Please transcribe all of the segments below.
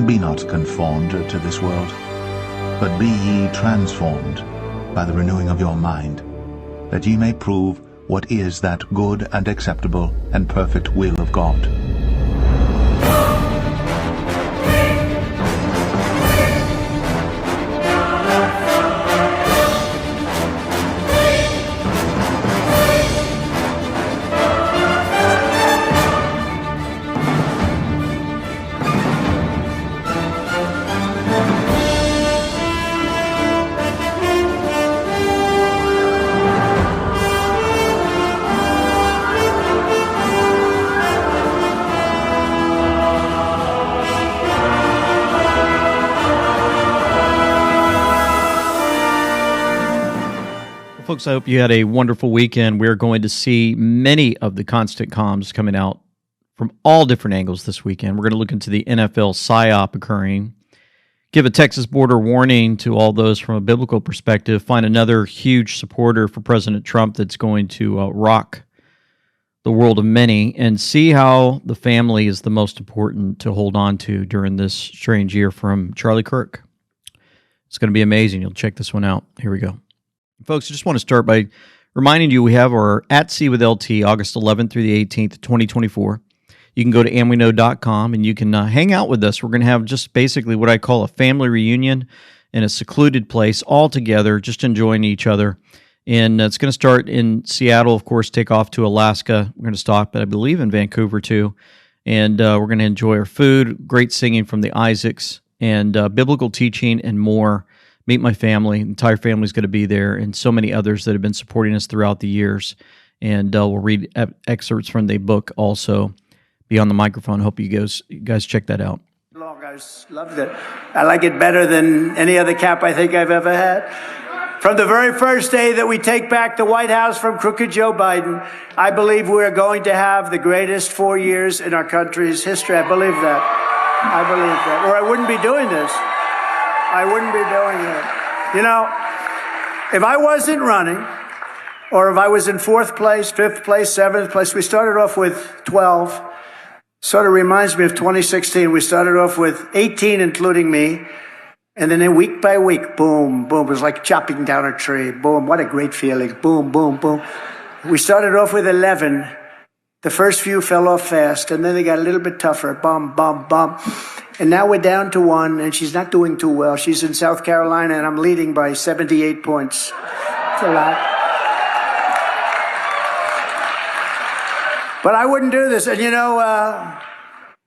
be not conformed to this world, but be ye transformed by the renewing of your mind, that ye may prove what is that good and acceptable and perfect will of God. Folks, I hope you had a wonderful weekend. We're going to see many of the constant comms coming out from all different angles this weekend. We're going to look into the NFL PSYOP occurring, give a Texas border warning to all those from a biblical perspective, find another huge supporter for President Trump that's going to rock the world of many, and see how the family is the most important to hold on to during this strange year from Charlie Kirk. It's going to be amazing. You'll check this one out. Here we go. Folks, I just want to start by reminding you we have our At Sea with LT August 11th through the 18th, 2024. You can go to amweknow.com and you can hang out with us. We're going to have just basically what I call a family reunion in a secluded place, all together, just enjoying each other. And it's going to start in Seattle, of course, take off to Alaska. We're going to stop, I believe, in Vancouver too. And we're going to enjoy our food, great singing from the Isaacs, and biblical teaching and more. Meet my family. The entire family's going to be there, and so many others that have been supporting us throughout the years. And we'll read excerpts from the book also. Be on the microphone. Hope you guys check that out. Long, I loved it. I like it better than any other cap I think I've ever had. From the very first day that we take back the White House from crooked Joe Biden, I believe we're going to have the greatest 4 years in our country's history. I believe that. I believe that. Or I wouldn't be doing this. I wouldn't be doing it. You know, if I wasn't running, or if I was in 4th place, 5th place, 7th place, we started off with 12. Sort of reminds me of 2016. We started off with 18, including me. And then week by week, boom, boom. It was like chopping down a tree. Boom, what a great feeling. Boom, boom, boom. We started off with 11. The first few fell off fast, and then they got a little bit tougher. Bum, bum, bum. And now we're down to 1, and she's not doing too well. She's in South Carolina, and I'm leading by 78 points. It's a lot. But I wouldn't do this. And, you know,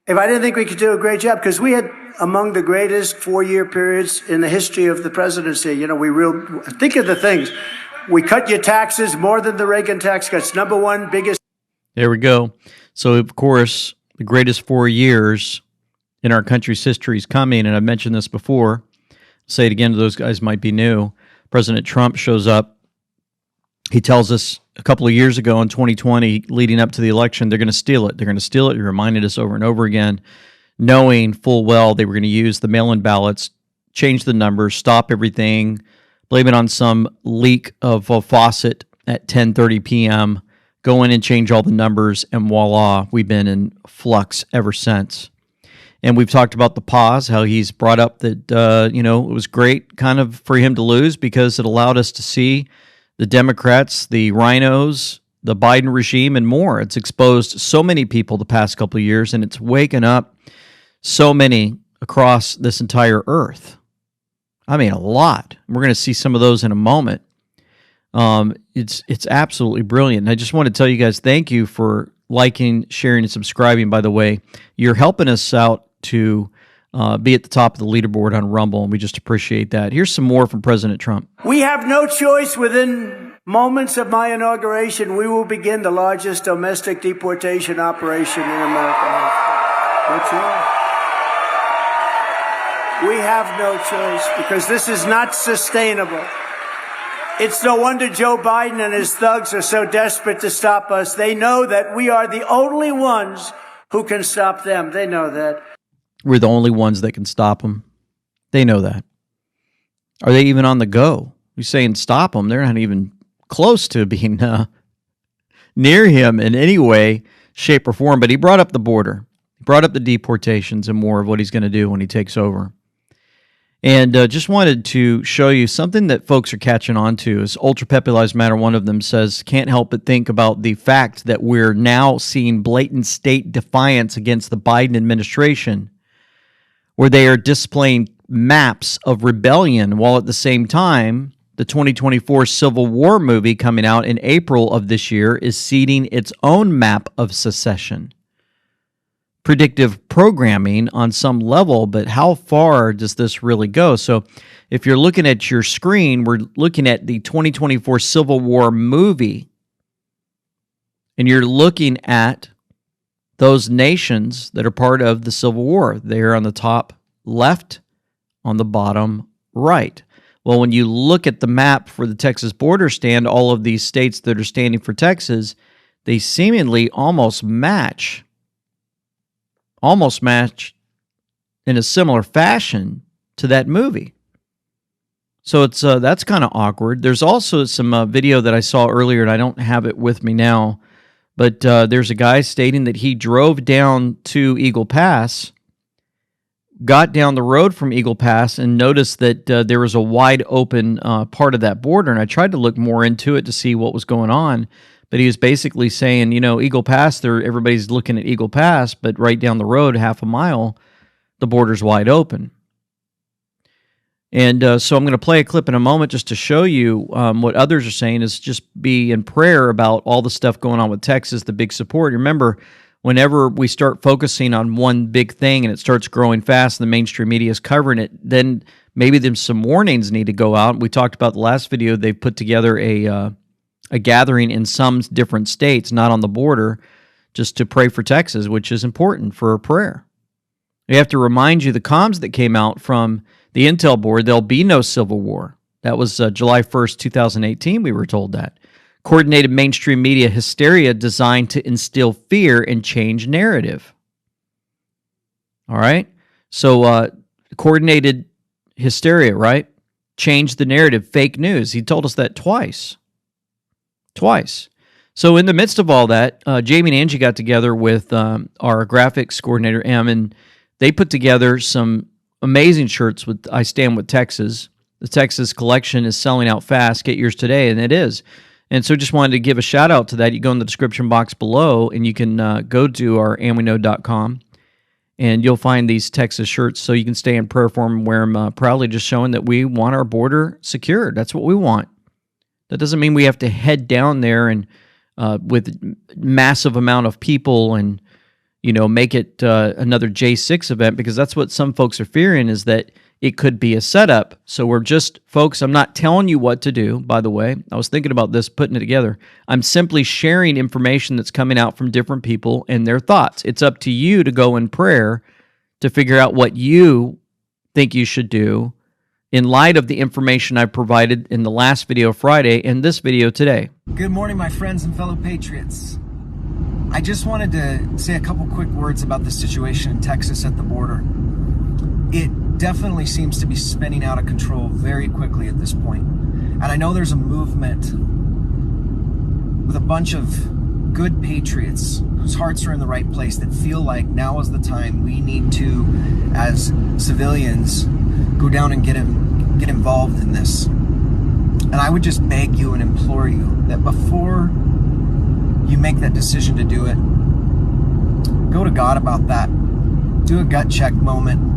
if I didn't think we could do a great job, because we had among the greatest 4-year periods in the history of the presidency. You know, think of the things. We cut your taxes more than the Reagan tax cuts. Number one, biggest. There we go. So, of course, the greatest 4 years in our country's history is coming, and I've mentioned this before. I'll say it again to those guys might be new. President Trump shows up. He tells us a couple of years ago in 2020, leading up to the election, they're going to steal it. They're going to steal it. He reminded us over and over again, knowing full well they were going to use the mail-in ballots, change the numbers, stop everything, blame it on some leak of a faucet at 10:30 p.m., go in and change all the numbers, and voila, we've been in flux ever since. And we've talked about the pause, how he's brought up that, it was great kind of for him to lose because it allowed us to see the Democrats, the rhinos, the Biden regime, and more. It's exposed so many people the past couple of years, and it's waken up so many across this entire earth. I mean, a lot. We're going to see some of those in a moment. It's absolutely brilliant. And I just want to tell you guys, thank you for liking, sharing, and subscribing. By the way, you're helping us out to be at the top of the leaderboard on Rumble, and we just appreciate that. Here's some more from President Trump. We have no choice. Within moments of my inauguration, we will begin the largest domestic deportation operation in America. No choice. We have no choice because this is not sustainable. It's no wonder Joe Biden and his thugs are so desperate to stop us. They know that we are the only ones who can stop them. They know that. We're the only ones that can stop them. They know that. Are they even on the go? You're saying stop them. They're not even close to being near him in any way, shape, or form. But he brought up the border. Brought up the deportations and more of what he's going to do when he takes over. And just wanted to show you something that folks are catching on to is Ultra Pepe Lives Matter. One of them says, can't help but think about the fact that we're now seeing blatant state defiance against the Biden administration, where they are displaying maps of rebellion, while at the same time, the 2024 Civil War movie coming out in April of this year is seeding its own map of secession. Predictive programming on some level, but how far does this really go? So if you're looking at your screen, we're looking at the 2024 Civil War movie, and you're looking at those nations that are part of the Civil War. They're on the top left, on the bottom right. Well, when you look at the map for the Texas border stand, all of these states that are standing for Texas, they seemingly almost match in a similar fashion to that movie. So it's that's kind of awkward. There's also some video that I saw earlier, and I don't have it with me now, but there's a guy stating that he drove down to Eagle Pass, got down the road from Eagle Pass, and noticed that there was a wide open part of that border. And I tried to look more into it to see what was going on. But he was basically saying, Eagle Pass, everybody's looking at Eagle Pass, but right down the road, half a mile, the border's wide open. And so I'm going to play a clip in a moment just to show you what others are saying is just be in prayer about all the stuff going on with Texas, the big support. Remember, whenever we start focusing on one big thing and it starts growing fast and the mainstream media is covering it, then maybe some warnings need to go out. We talked about the last video. They put together a gathering in some different states, not on the border, just to pray for Texas, which is important for a prayer. We have to remind you the comms that came out from the Intel board, there'll be no civil war. That was July 1st, 2018, we were told that. Coordinated mainstream media hysteria designed to instill fear and change narrative. All right? So coordinated hysteria, right? Change the narrative, fake news. He told us that twice. So in the midst of all that, Jamie and Angie got together with our graphics coordinator, Em, and they put together some amazing shirts with I Stand With Texas. The Texas collection is selling out fast. Get yours today, and it is. And so just wanted to give a shout out to that. You go in the description box below, and you can go to our andweknow.com, and you'll find these Texas shirts so you can stay in prayer for them and wear them proudly, just showing that we want our border secured. That's what we want. That doesn't mean we have to head down there and with massive amount of people and make it another J6 event, because that's what some folks are fearing, is that it could be a setup. So we're just, folks, I'm not telling you what to do, by the way. I was thinking about this, putting it together. I'm simply sharing information that's coming out from different people and their thoughts. It's up to you to go in prayer to figure out what you think you should do in light of the information I provided in the last video Friday and this video today. Good morning, my friends and fellow patriots. I just wanted to say a couple quick words about the situation in Texas at the border. It definitely seems to be spinning out of control very quickly at this point. And I know there's a movement with a bunch of good patriots whose hearts are in the right place that feel like now is the time we need to, as civilians, go down and get involved in this. And I would just beg you and implore you that before you make that decision to do it, go to God about that. Do a gut check moment.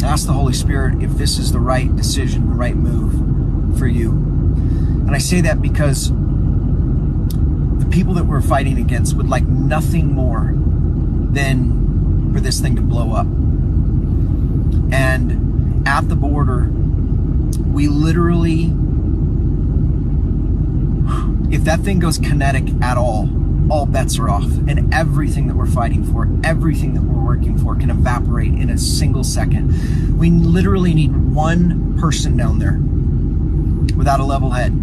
Ask the Holy Spirit if this is the right decision, the right move for you. And I say that because the people that we're fighting against would like nothing more than for this thing to blow up. And at the border, we literally, if that thing goes kinetic at all bets are off, and everything that we're fighting for, everything that we're working for can evaporate in a single second. We literally need one person down there without a level head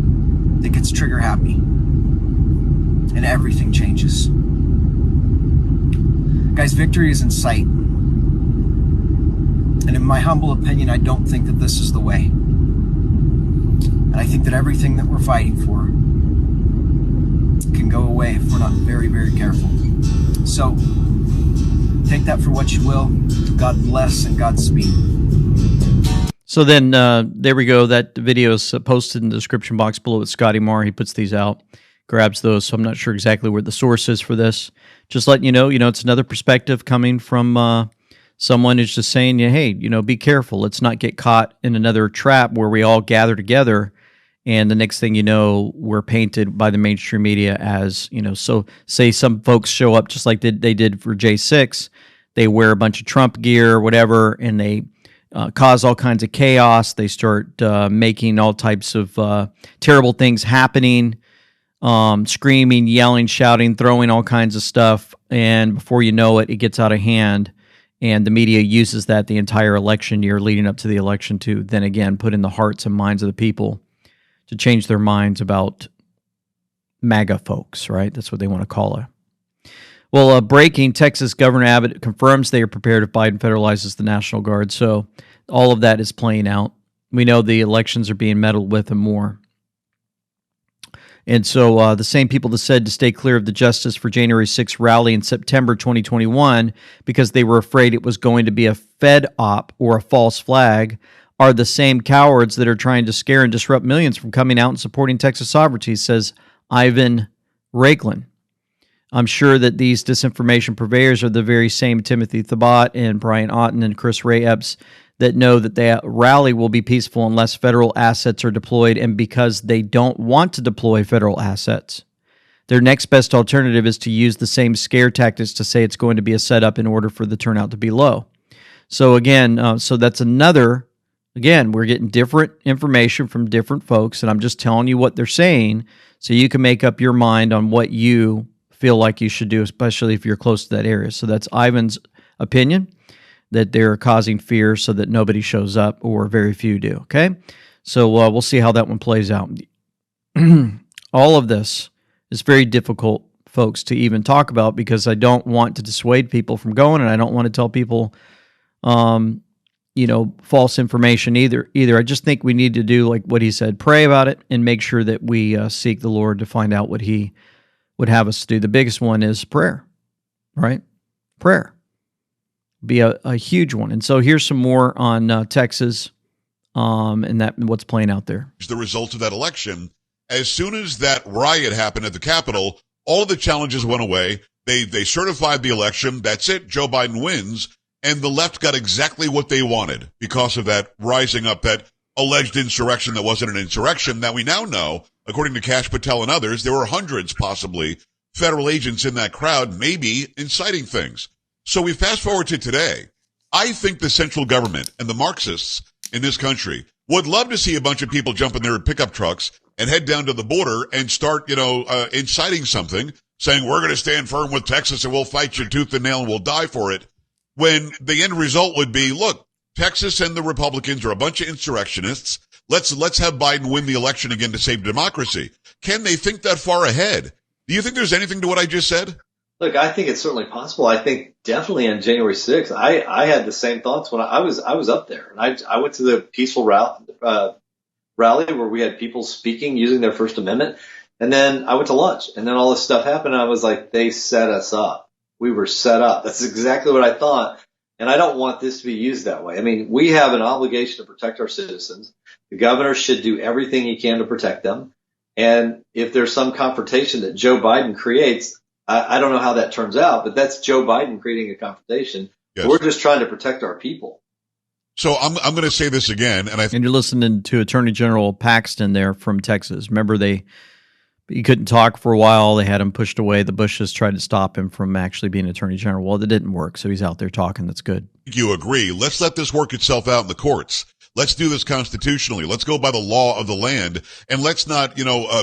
that gets trigger happy, and everything changes. Guys, victory is in sight. And in my humble opinion, I don't think that this is the way. And I think that everything that we're fighting for can go away if we're not very, very careful. So Take that for what you will. God bless and Godspeed. So then there we go. That video is posted in the description box below with Scotty Marr. He puts these out, grabs those. So I'm not sure exactly where the source is for this. Just letting you know, it's another perspective coming from someone who's just saying, hey, be careful. Let's not get caught in another trap where we all gather together. And the next thing you know, we're painted by the mainstream media as, so say some folks show up just like they did for J6. They wear a bunch of Trump gear or whatever, and they cause all kinds of chaos. They start making all types of terrible things happening, screaming, yelling, shouting, throwing all kinds of stuff. And before you know it, it gets out of hand. And the media uses that the entire election year leading up to the election to then again put in the hearts and minds of the people to change their minds about MAGA folks, right? That's what they want to call it. Well, breaking, Texas Governor Abbott confirms they are prepared if Biden federalizes the National Guard. So all of that is playing out. We know the elections are being meddled with and more. And so the same people that said to stay clear of the Justice for January 6th rally in September 2021 because they were afraid it was going to be a Fed op or a false flag are the same cowards that are trying to scare and disrupt millions from coming out and supporting Texas sovereignty, says Ivan Raiklin. I'm sure that these disinformation purveyors are the very same Timothy Thibault and Brian Otten and Chris Ray Epps that know that the rally will be peaceful unless federal assets are deployed, and because they don't want to deploy federal assets. Their next best alternative is to use the same scare tactics to say it's going to be a setup in order for the turnout to be low. So again, so that's another... Again, we're getting different information from different folks, and I'm just telling you what they're saying so you can make up your mind on what you feel like you should do, especially if you're close to that area. So that's Ivan's opinion, that they're causing fear so that nobody shows up or very few do, okay? So we'll see how that one plays out. All of this is very difficult, folks, to even talk about because I don't want to dissuade people from going, and I don't want to tell people false information either. I just think we need to do like what he said, pray about it and make sure that we seek the Lord to find out what he would have us do. The biggest one is prayer, right? Prayer. Be a huge one. And so here's some more on Texas and what's playing out there. The result of that election, as soon as that riot happened at the Capitol, all of the challenges went away. They certified the election. That's it. Joe Biden wins. And the left got exactly what they wanted because of that rising up, that alleged insurrection that wasn't an insurrection. That we now know, according to Kash Patel and others, there were hundreds, possibly, federal agents in that crowd, maybe inciting things. So we fast forward to today. I think the central government and the Marxists in this country would love to see a bunch of people jump in their pickup trucks and head down to the border and start, inciting something, saying we're going to stand firm with Texas and we'll fight you tooth and nail and we'll die for it. When the end result would be, look, Texas and the Republicans are a bunch of insurrectionists. Let's have Biden win the election again to save democracy. Can they think that far ahead? Do you think there's anything to what I just said? Look, I think it's certainly possible. I think definitely on January 6th, I had the same thoughts when I was up there. And I went to the peaceful rally where we had people speaking using their First Amendment. And then I went to lunch. And then all this stuff happened. And I was like, they set us up. We were set up. That's exactly what I thought. And I don't want this to be used that way. I mean, we have an obligation to protect our citizens. The governor should do everything he can to protect them. And if there's some confrontation that Joe Biden creates, I don't know how that turns out, but that's Joe Biden creating a confrontation. Yes. We're just trying to protect our people. So I'm going to say this again. And you're listening to Attorney General Paxton there from Texas. Remember, he couldn't talk for a while. They had him pushed away. The Bushes tried to stop him from actually being Attorney General. Well, that didn't work, so he's out there talking. That's good. You agree. Let's let this work itself out in the courts. Let's do this constitutionally. Let's go by the law of the land, and let's not,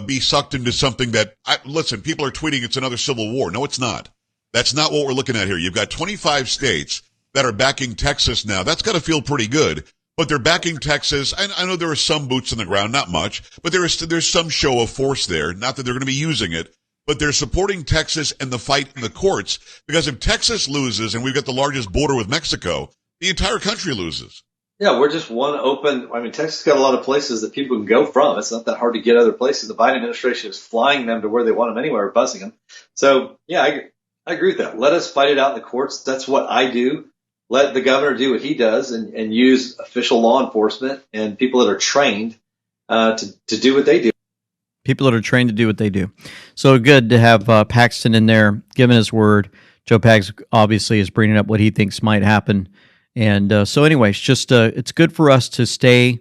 be sucked into something that, listen, people are tweeting it's another civil war. No, it's not. That's not what we're looking at here. You've got 25 states that are backing Texas now. That's got to feel pretty good. But they're backing Texas. I know there are some boots on the ground, not much, but there's some show of force there. Not that they're going to be using it, but they're supporting Texas and the fight in the courts. Because if Texas loses and we've got the largest border with Mexico, the entire country loses. Yeah, we're just one open. I mean, Texas got a lot of places that people can go from. It's not that hard to get other places. The Biden administration is flying them to where they want them anywhere, or busing them. So, yeah, I agree with that. Let us fight it out in the courts. That's what I do. Let the governor do what he does and use official law enforcement and people that are trained to do what they do. People that are trained to do what they do. So good to have Paxton in there giving his word. Joe Pags obviously is bringing up what he thinks might happen. And so anyways, just it's good for us to stay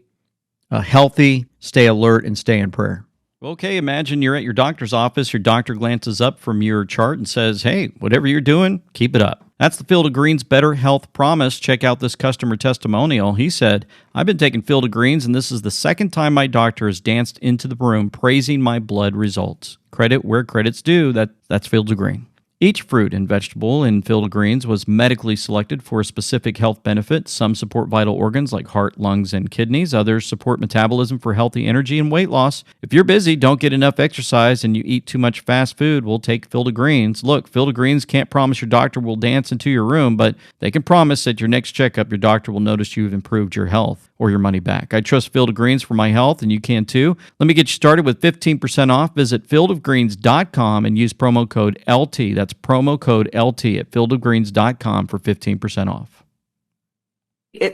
healthy, stay alert, and stay in prayer. Okay, imagine you're at your doctor's office. Your doctor glances up from your chart and says, hey, whatever you're doing, keep it up. That's the Field of Greens Better Health Promise. Check out this customer testimonial. He said, I've been taking Field of Greens, and this is the second time my doctor has danced into the room praising my blood results. Credit where credit's due. That's Field of Green. Each fruit and vegetable in Field of Greens was medically selected for a specific health benefit. Some support vital organs like heart, lungs, and kidneys. Others support metabolism for healthy energy and weight loss. If you're busy, don't get enough exercise, and you eat too much fast food, we'll take Field of Greens. Look, Field of Greens can't promise your doctor will dance into your room, but they can promise at your next checkup, your doctor will notice you've improved your health or your money back. I trust Field of Greens for my health, and you can too. Let me get you started with 15% off. Visit fieldofgreens.com and use promo code LT. That's promo code LT at fieldofgreens.com for 15% off.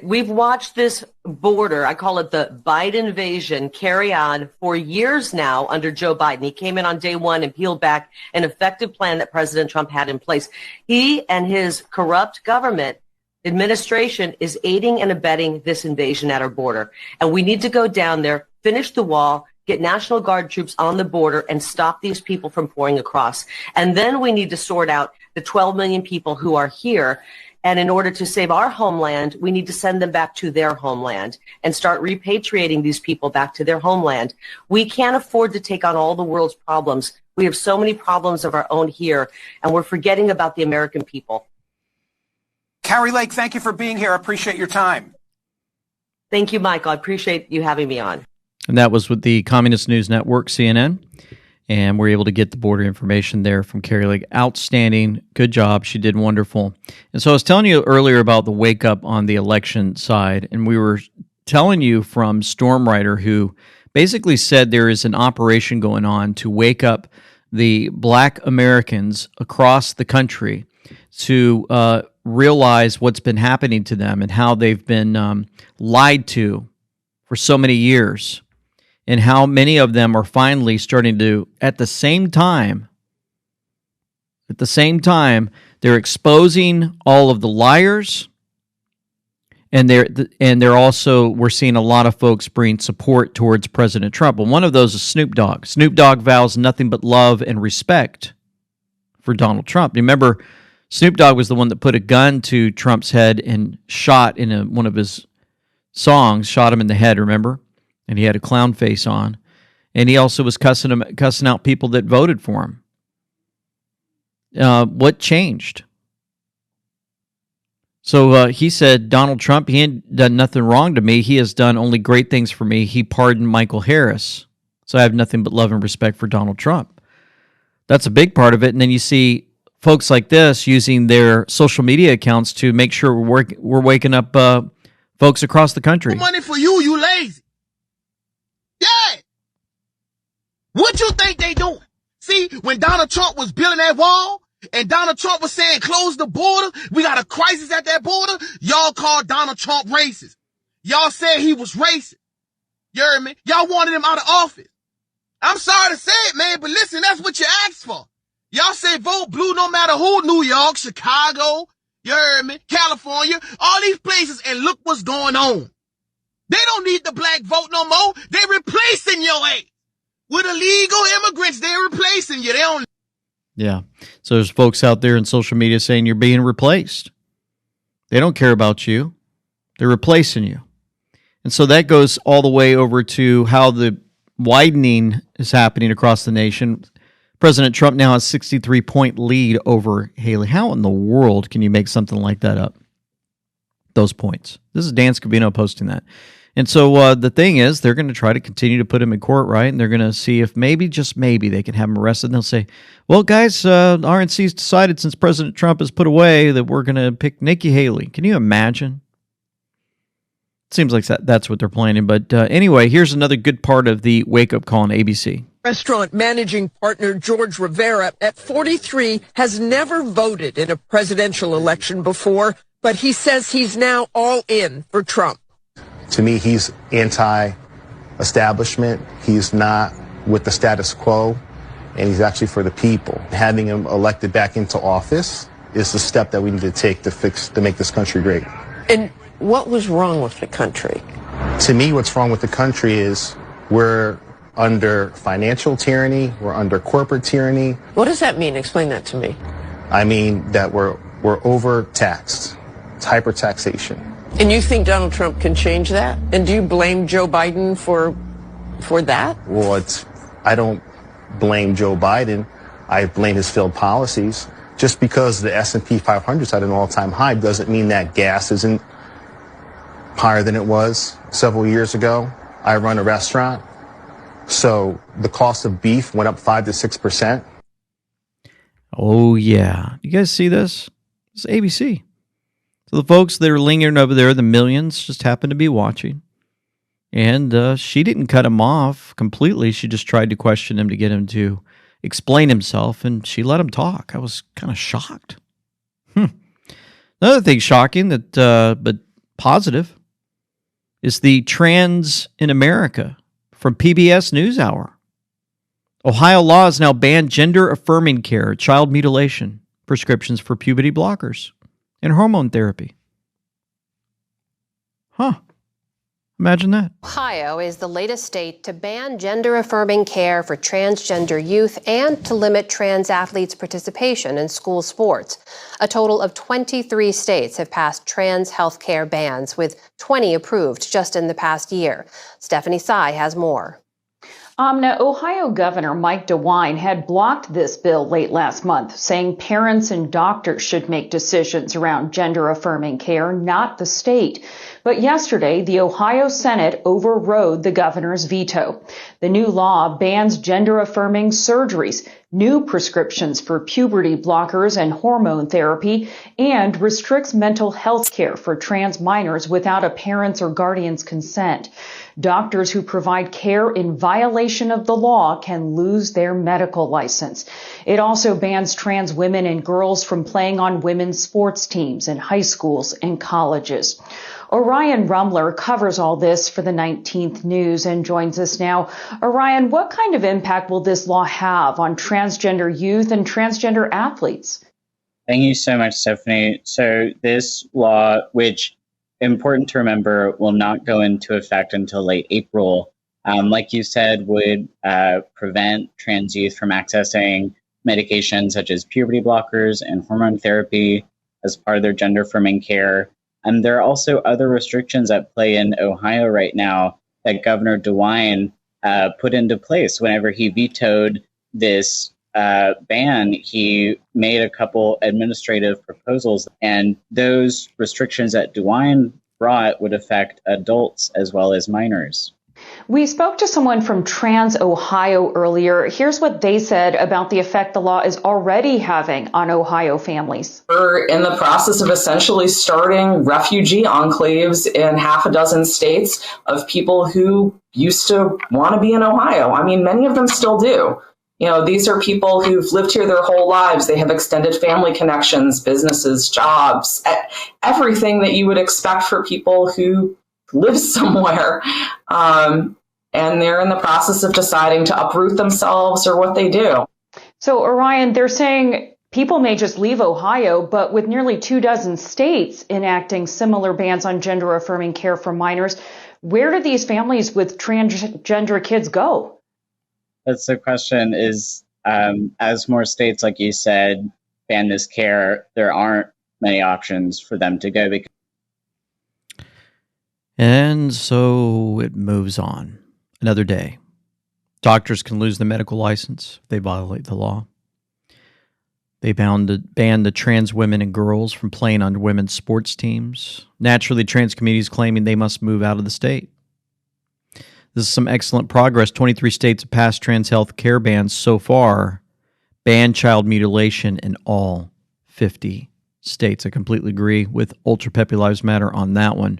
We've watched this border, I call it the Biden invasion, carry on for years now under Joe Biden. He came in on day one and peeled back an effective plan that President Trump had in place. He and his corrupt government administration is aiding and abetting this invasion at our border. And we need to go down there, finish the wall, get National Guard troops on the border, and stop these people from pouring across. And then we need to sort out the 12 million people who are here. And in order to save our homeland, we need to send them back to their homeland and start repatriating these people back to their homeland. We can't afford to take on all the world's problems. We have so many problems of our own here, and we're forgetting about the American people. Kari Lake, thank you for being here. I appreciate your time. Thank you, Michael. I appreciate you having me on. And that was with the Communist News Network, CNN. And we're able to get the border information there from Kari Lake. Outstanding. Good job. She did wonderful. And so I was telling you earlier about the wake up on the election side. And we were telling you from Storm Rider, who basically said there is an operation going on to wake up the Black Americans across the country to realize what's been happening to them and how they've been lied to for so many years, and how many of them are finally starting to, at the same time, they're exposing all of the liars, and they're also, we're seeing a lot of folks bring support towards President Trump. And one of those is Snoop Dogg. Snoop Dogg vows nothing but love and respect for Donald Trump. Remember, Snoop Dogg was the one that put a gun to Trump's head and shot in one of his songs, shot him in the head, remember? And he had a clown face on. And he also was cussing out people that voted for him. What changed? So he said, Donald Trump, he ain't done nothing wrong to me. He has done only great things for me. He pardoned Michael Harris. So I have nothing but love and respect for Donald Trump. That's a big part of it. And then you see folks like this using their social media accounts to make sure we're waking up folks across the country. Money for you, you lazy. Yeah. What you think they doing? See, when Donald Trump was building that wall and Donald Trump was saying close the border, we got a crisis at that border, y'all called Donald Trump racist. Y'all said he was racist. You heard me? Y'all wanted him out of office. I'm sorry to say it, man, but listen, that's what you asked for. Y'all say vote blue no matter who, New York, Chicago, you heard me, California, all these places, and look what's going on. They don't need the black vote no more. They're replacing your ass. With illegal immigrants, they're replacing you. They don't. Yeah. So there's folks out there in social media saying you're being replaced. They don't care about you. They're replacing you. And so that goes all the way over to how the widening is happening across the nation. President Trump now has a 63-point lead over Haley. How in the world can you make something like that up? Those points. This is Dan Scavino posting that. And so the thing is, they're going to try to continue to put him in court, right? And they're going to see if maybe, just maybe, they can have him arrested. And they'll say, well, guys, RNC's decided since President Trump is put away that we're going to pick Nikki Haley. Can you imagine? It seems like that's what they're planning. But anyway, here's another good part of the wake-up call on ABC. Restaurant managing partner George Rivera, at 43, has never voted in a presidential election before, but he says he's now all in for Trump. To me, he's anti-establishment. He's not with the status quo, and he's actually for the people. Having him elected back into office is the step that we need to take to make this country great. And what was wrong with the country? To me, what's wrong with the country is we're under financial tyranny, we're under corporate tyranny. What does that mean? Explain that to me. I mean that we're overtaxed. It's hyper-taxation. And you think Donald Trump can change that? And do you blame Joe Biden for that? Well, I don't blame Joe Biden. I blame his failed policies. Just because the S&P 500 is at an all-time high doesn't mean that gas isn't higher than it was several years ago. I run a restaurant, so the cost of beef went up 5 to 6%. Oh, yeah. You guys see this? It's ABC. So the folks that are lingering over there, the millions, just happen to be watching. And she didn't cut him off completely. She just tried to question him to get him to explain himself, and she let him talk. I was kind of shocked. Another thing shocking, but positive, is the Trans in America from PBS NewsHour. Ohio law has now banned gender-affirming care, child mutilation, prescriptions for puberty blockers, and hormone therapy. Imagine that. Ohio is the latest state to ban gender-affirming care for transgender youth and to limit trans athletes' participation in school sports. A total of 23 states have passed trans health care bans, with 20 approved just in the past year. Stephanie Tsai has more. Now, Ohio Governor Mike DeWine had blocked this bill late last month, saying parents and doctors should make decisions around gender-affirming care, not the state. But yesterday, the Ohio Senate overrode the governor's veto. The new law bans gender-affirming surgeries, new prescriptions for puberty blockers and hormone therapy, and restricts mental health care for trans minors without a parent's or guardian's consent. Doctors who provide care in violation of the law can lose their medical license. It also bans trans women and girls from playing on women's sports teams in high schools and colleges. Orion Rumler covers all this for the 19th News and joins us now. Orion, what kind of impact will this law have on transgender youth and transgender athletes? Thank you so much, Stephanie. So this law, which important to remember, will not go into effect until late April, like you said, would prevent trans youth from accessing medications such as puberty blockers and hormone therapy as part of their gender-affirming care. And there are also other restrictions at play in Ohio right now that Governor DeWine put into place. Whenever he vetoed this ban, he made a couple administrative proposals, and those restrictions that DeWine brought would affect adults as well as minors. We spoke to someone from Trans Ohio earlier. Here's what they said about the effect the law is already having on Ohio families. We're in the process of essentially starting refugee enclaves in half a dozen states of people who used to want to be in Ohio. I mean, many of them still do. You know, these are people who've lived here their whole lives. They have extended family connections, businesses, jobs, everything that you would expect for people who live somewhere. And they're in the process of deciding to uproot themselves or what they do. So, Orion, they're saying people may just leave Ohio, but with nearly 24 states enacting similar bans on gender-affirming care for minors, where do these families with transgender kids go? That's the question is, as more states, like you said, ban this care, there aren't many options for them to go. And so it moves on. Another day. Doctors can lose the medical license if they violate the law. They banned the trans women and girls from playing on women's sports teams. Naturally, trans communities claiming they must move out of the state. This is some excellent progress. 23 states have passed trans health care bans so far. Ban child mutilation in all 50 states. I completely agree with Ultra Peppy Lives Matter on that one.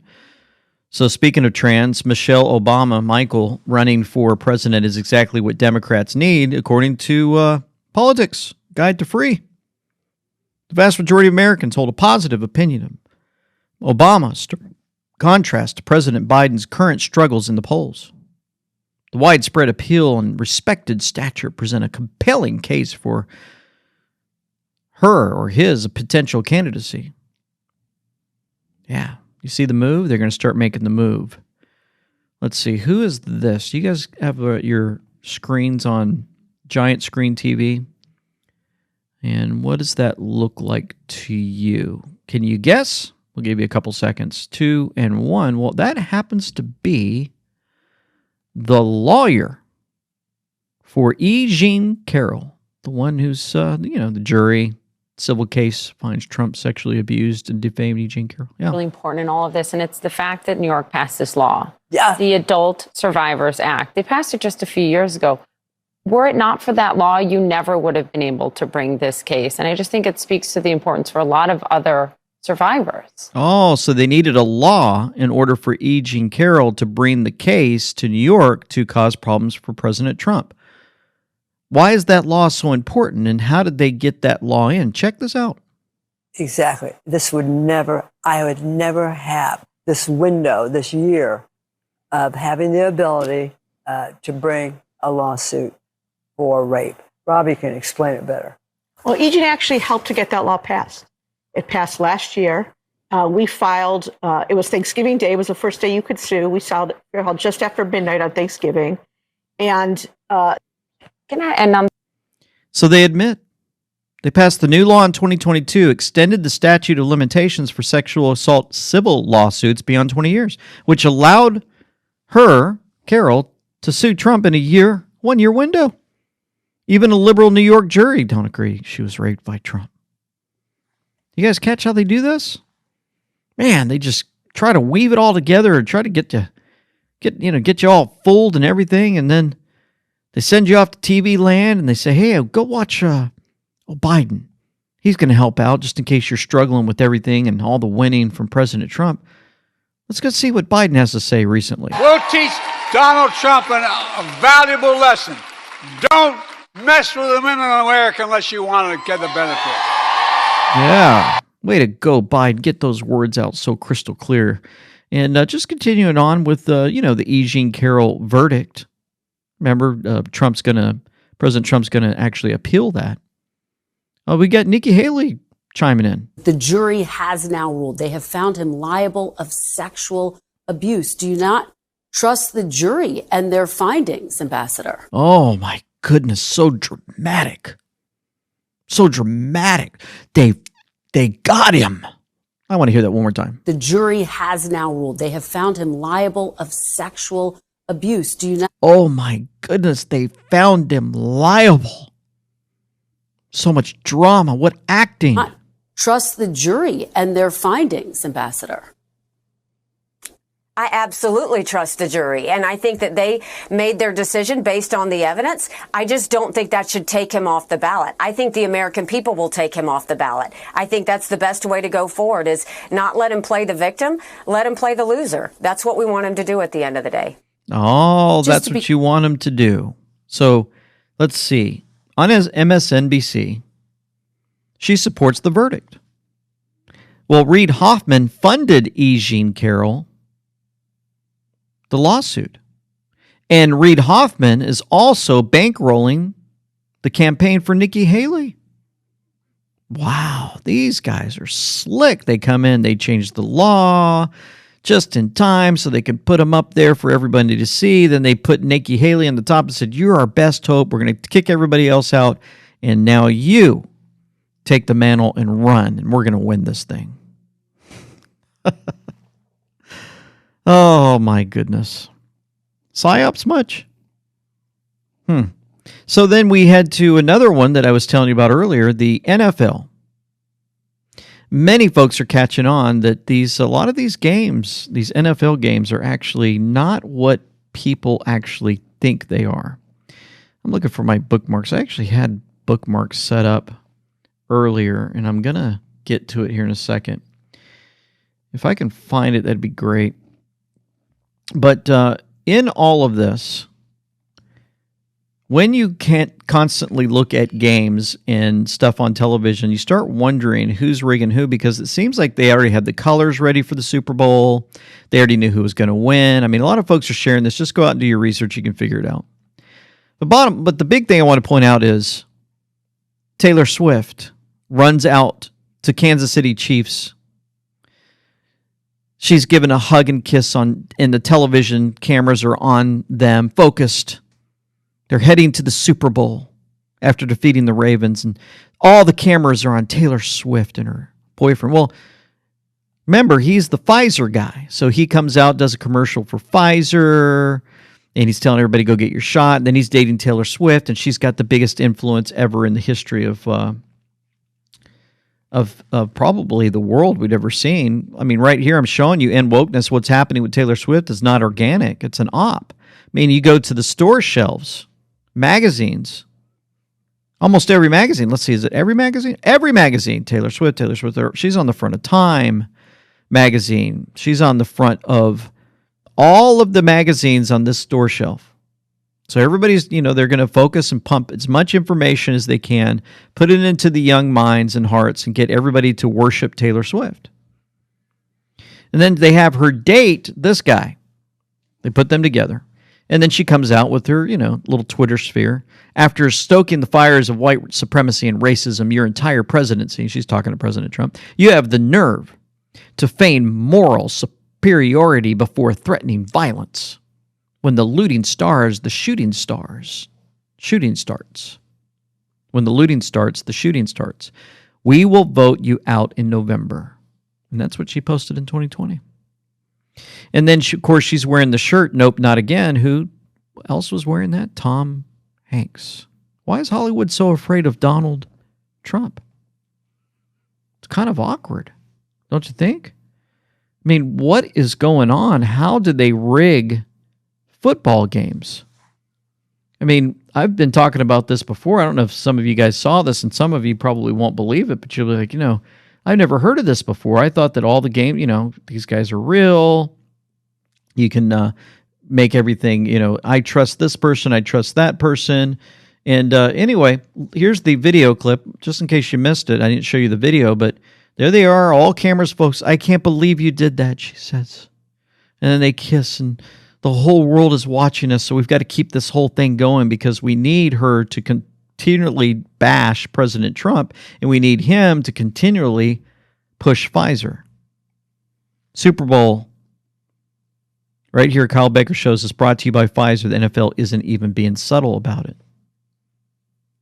So speaking of trans, Michelle Obama, Michael, running for president is exactly what Democrats need, according to Politics, Guide to Free. The vast majority of Americans hold a positive opinion of Obama, contrast to President Biden's current struggles in the polls. The widespread appeal and respected stature present a compelling case for her or his potential candidacy. Yeah. You see the move? They're going to start making the move. Let's see. Who is this? You guys have your screens on giant screen TV? And what does that look like to you? Can you guess? We'll give you a couple seconds. 2 and 1. Well, that happens to be the lawyer for E. Jean Carroll, the one who's, the jury. Civil case finds Trump sexually abused and defamed E. Jean Carroll. Yeah. Really important in all of this, and it's the fact that New York passed this law. Yeah. The Adult Survivors Act. They passed it just a few years ago. Were it not for that law, you never would have been able to bring this case. And I just think it speaks to the importance for a lot of other survivors. Oh, so they needed a law in order for E. Jean Carroll to bring the case to New York to cause problems for President Trump. Why is that law so important, and how did they get that law in? Check this out. Exactly. I would never have this window, this year of having the ability to bring a lawsuit for rape. Robbie can explain it better. Well, E. Jean actually helped to get that law passed. It passed last year. We filed, it was Thanksgiving Day, was the first day you could sue. We filed just after midnight on Thanksgiving. And so they admit they passed the new law in 2022, extended the statute of limitations for sexual assault civil lawsuits beyond 20 years, which allowed her, Carroll, to sue Trump in a 1 year window. Even a liberal New York jury don't agree she was raped by Trump. You guys catch how they do this? Man, they just try to weave it all together and try to get you all fooled and everything, and then they send you off to TV land and they say, hey, go watch Biden. He's going to help out just in case you're struggling with everything and all the winning from President Trump. Let's go see what Biden has to say recently. We'll teach Donald Trump a valuable lesson. Don't mess with the women in America unless you want to get the benefit. Yeah. Way to go, Biden. Get those words out so crystal clear. And just continuing on with, the E. Jean Carroll verdict. Remember, President Trump's going to actually appeal that. We got Nikki Haley chiming in. The jury has now ruled. They have found him liable of sexual abuse. Do you not trust the jury and their findings, Ambassador? Oh, my goodness. So dramatic. So dramatic. They got him. I want to hear that one more time. The jury has now ruled. They have found him liable of sexual abuse. Do you not? Oh my goodness, they found him liable. So much drama. What acting? Trust the jury and their findings, Ambassador. I absolutely trust the jury, and I think that they made their decision based on the evidence. I just don't think that should take him off the ballot. I think the American people will take him off the ballot. I think that's the best way to go forward, is not let him play the victim, let him play the loser. That's what we want him to do at the end of the day. Oh, that's what you want him to do. So let's see. On his MSNBC, she supports the verdict. Well, Reid Hoffman funded E. Jean Carroll the lawsuit. And Reid Hoffman is also bankrolling the campaign for Nikki Haley. Wow, these guys are slick. They come in, they change the law just in time so they can put them up there for everybody to see. Then they put Nikki Haley on the top and said, you're our best hope. We're going to kick everybody else out. And now you take the mantle and run, and we're going to win this thing. Oh, my goodness. PSYOPs much? So then we head to another one that I was telling you about earlier, the NFL. Many folks are catching on that a lot of these games, these NFL games, are actually not what people actually think they are. I'm looking for my bookmarks. I actually had bookmarks set up earlier, and I'm going to get to it here in a second. If I can find it, that'd be great. But in all of this, when you can't constantly look at games and stuff on television, you start wondering who's rigging who, because it seems like they already had the colors ready for the Super Bowl. They already knew who was going to win. I mean, a lot of folks are sharing this. Just go out and do your research. You can figure it out. But the big thing I want to point out is Taylor Swift runs out to Kansas City Chiefs. She's given a hug and kiss and the television cameras are on them, focused. They're heading to the Super Bowl after defeating the Ravens, and all the cameras are on Taylor Swift and her boyfriend. Well, remember, he's the Pfizer guy. So he comes out, does a commercial for Pfizer, and he's telling everybody, go get your shot. And then he's dating Taylor Swift, and she's got the biggest influence ever in the history of probably the world we'd ever seen. I mean, right here, I'm showing you in Wokeness, what's happening with Taylor Swift is not organic. It's an op. I mean, you go to the store shelves, magazines, almost every magazine. Let's see, is it every magazine? Every magazine, Taylor Swift. She's on the front of Time magazine. She's on the front of all of the magazines on this store shelf. So everybody's, they're going to focus and pump as much information as they can, put it into the young minds and hearts, and get everybody to worship Taylor Swift. And then they have her date this guy. They put them together. And then she comes out with her, little Twitter sphere. After stoking the fires of white supremacy and racism your entire presidency, she's talking to President Trump, you have the nerve to feign moral superiority before threatening violence. When the looting starts, the shooting starts. When the looting starts, the shooting starts. We will vote you out in November. And that's what she posted in 2020. And then, of course, she's wearing the shirt, Nope, Not Again. Who else was wearing that? Tom Hanks. Why is Hollywood so afraid of Donald Trump? It's kind of awkward, don't you think? I mean, what is going on? How did they rig football games? I mean, I've been talking about this before. I don't know if some of you guys saw this, and some of you probably won't believe it, but you'll be like, I've never heard of this before. I thought that all the game, these guys are real. You can make everything, I trust this person, I trust that person. And anyway, here's the video clip, just in case you missed it. I didn't show you the video, but there they are, all cameras, folks. I can't believe you did that, she says. And then they kiss, and the whole world is watching us, so we've got to keep this whole thing going because we need her to continually bash President Trump, and we need him to continually push Pfizer. Super Bowl. Right here, Kyle Baker shows us, brought to you by Pfizer. The NFL isn't even being subtle about it.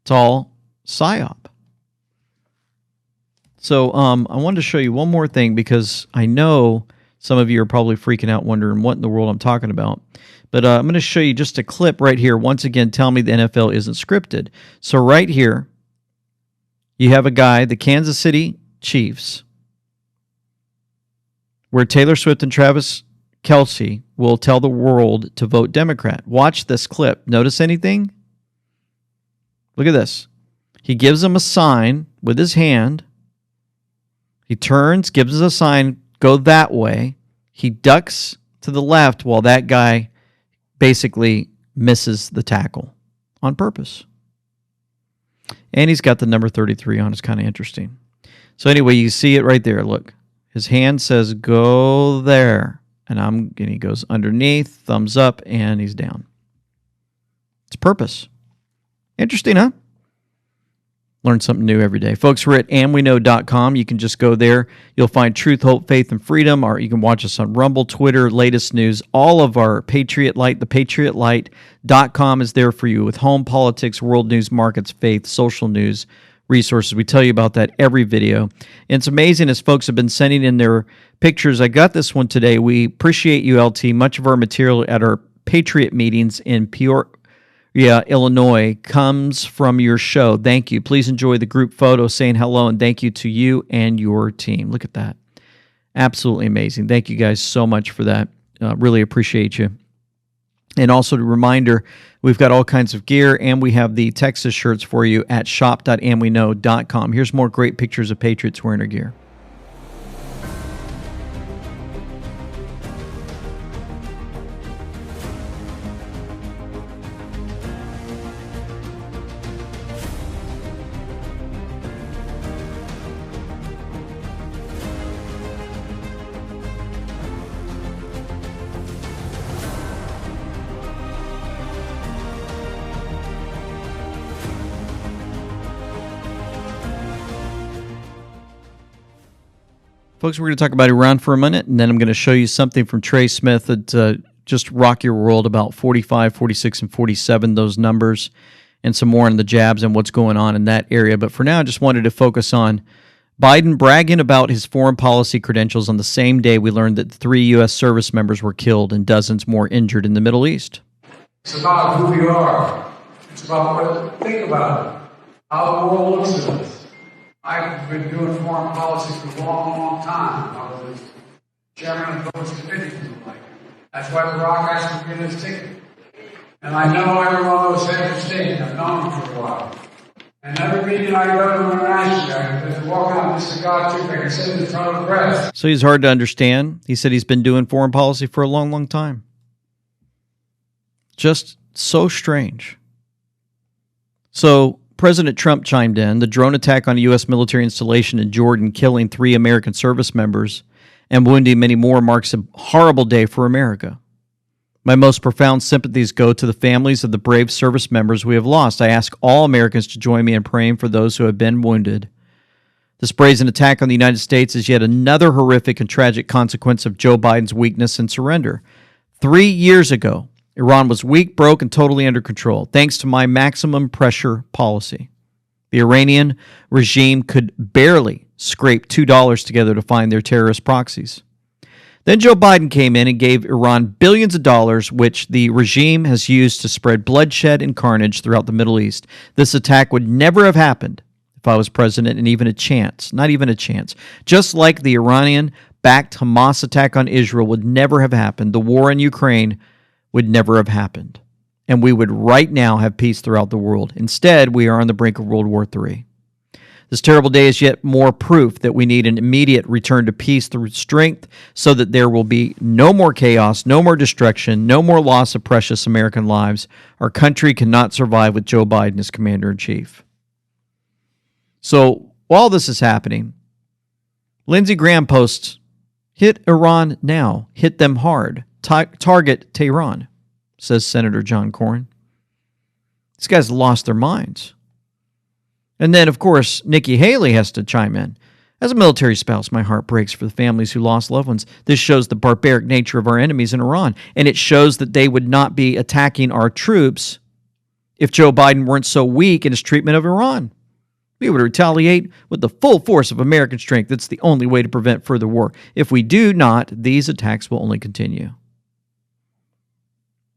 It's all PSYOP. So I wanted to show you one more thing because I know some of you are probably freaking out wondering what in the world I'm talking about. But I'm going to show you just a clip right here. Once again, tell me the NFL isn't scripted. So right here, you have a guy, the Kansas City Chiefs, where Taylor Swift and Travis Kelce will tell the world to vote Democrat. Watch this clip. Notice anything? Look at this. He gives them a sign with his hand. He turns, gives us a sign, go that way. He ducks to the left while that guy basically misses the tackle on purpose. And he's got the number 33 on. It's kind of interesting. So anyway, you see it right there. Look, his hand says, go there. And he goes underneath, thumbs up, and he's down. It's purpose. Interesting, huh? Learn something new every day. Folks, we're at amweknow.com. You can just go there. You'll find truth, hope, faith, and freedom. Or you can watch us on Rumble, Twitter, latest news. All of our Patriot Light, thepatriotlight.com is there for you with home, politics, world news, markets, faith, social news, resources. We tell you about that every video. And it's amazing as folks have been sending in their pictures. I got this one today. We appreciate you, LT. Much of our material at our Patriot meetings in Peoria, Illinois, comes from your show. Thank you. Please enjoy the group photo saying hello, and thank you to you and your team. Look at that. Absolutely amazing. Thank you guys so much for that. Really appreciate you. And also a reminder, we've got all kinds of gear, and we have the Texas shirts for you at shop.amweknow.com. Here's more great pictures of Patriots wearing their gear. Folks, we're going to talk about Iran for a minute, and then I'm going to show you something from Trey Smith that just rock your world about 45, 46, and 47, those numbers, and some more on the jabs and what's going on in that area. But for now, I just wanted to focus on Biden bragging about his foreign policy credentials on the same day we learned that 3 U.S. service members were killed and dozens more injured in the Middle East. It's about who we are. It's about what, think about it, how the world looks at us. I've been doing foreign policy for a long, long time. I was the chairman of those committees and the like. That's why Barack asked me to get his ticket. And I know every one of those heads of state. I've known them for a while. And every meeting I go to internationally, I just walk out with this cigar too. I can sit in front of the press. So he's hard to understand. He said he's been doing foreign policy for a long, long time. Just so strange. So President Trump chimed in. The drone attack on a U.S. military installation in Jordan, killing 3 American service members and wounding many more, marks a horrible day for America. My most profound sympathies go to the families of the brave service members we have lost. I ask all Americans to join me in praying for those who have been wounded. This brazen attack on the United States is yet another horrific and tragic consequence of Joe Biden's weakness and surrender. 3 years ago, Iran was weak, broke, and totally under control, thanks to my maximum pressure policy. The Iranian regime could barely scrape $2 together to find their terrorist proxies. Then Joe Biden came in and gave Iran billions of dollars, which the regime has used to spread bloodshed and carnage throughout the Middle East. This attack would never have happened if I was president, and even a chance, not even a chance. Just like the Iranian-backed Hamas attack on Israel would never have happened, the war in Ukraine would never have happened. And we would right now have peace throughout the world. Instead, we are on the brink of World War III. This terrible day is yet more proof that we need an immediate return to peace through strength so that there will be no more chaos, no more destruction, no more loss of precious American lives. Our country cannot survive with Joe Biden as commander-in-chief. So while this is happening, Lindsey Graham posts, "Hit Iran now. Hit them hard. Target Tehran," says Senator John Cornyn. These guys lost their minds. And then, of course, Nikki Haley has to chime in. As a military spouse, my heart breaks for the families who lost loved ones. This shows the barbaric nature of our enemies in Iran, and it shows that they would not be attacking our troops if Joe Biden weren't so weak in his treatment of Iran. We would retaliate with the full force of American strength. That's the only way to prevent further war. If we do not, these attacks will only continue.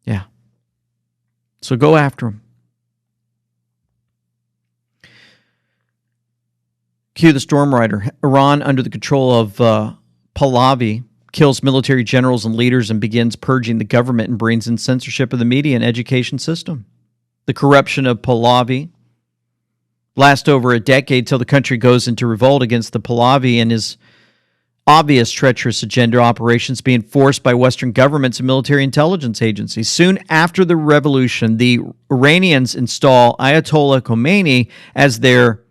Yeah. So go after them. Cue the Storm Rider. Iran, under the control of Pahlavi, kills military generals and leaders and begins purging the government and brings in censorship of the media and education system. The corruption of Pahlavi lasts over a decade till the country goes into revolt against the Pahlavi and his obvious treacherous agenda operations being forced by Western governments and military intelligence agencies. Soon after the revolution, the Iranians install Ayatollah Khomeini as their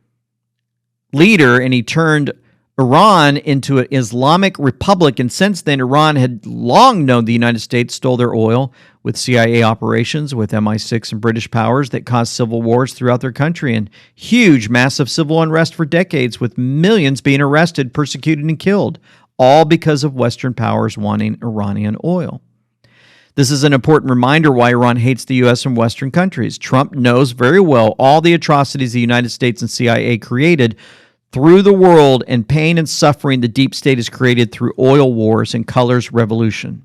leader, and he turned Iran into an Islamic republic. And since then, Iran had long known the United States stole their oil with CIA operations, with MI6 and British powers that caused civil wars throughout their country and huge, massive civil unrest for decades, with millions being arrested, persecuted, and killed, all because of Western powers wanting Iranian oil. This is an important reminder why Iran hates the U.S. and Western countries. Trump knows very well all the atrocities the United States and CIA created through the world and pain and suffering the deep state has created through oil wars and colors revolution.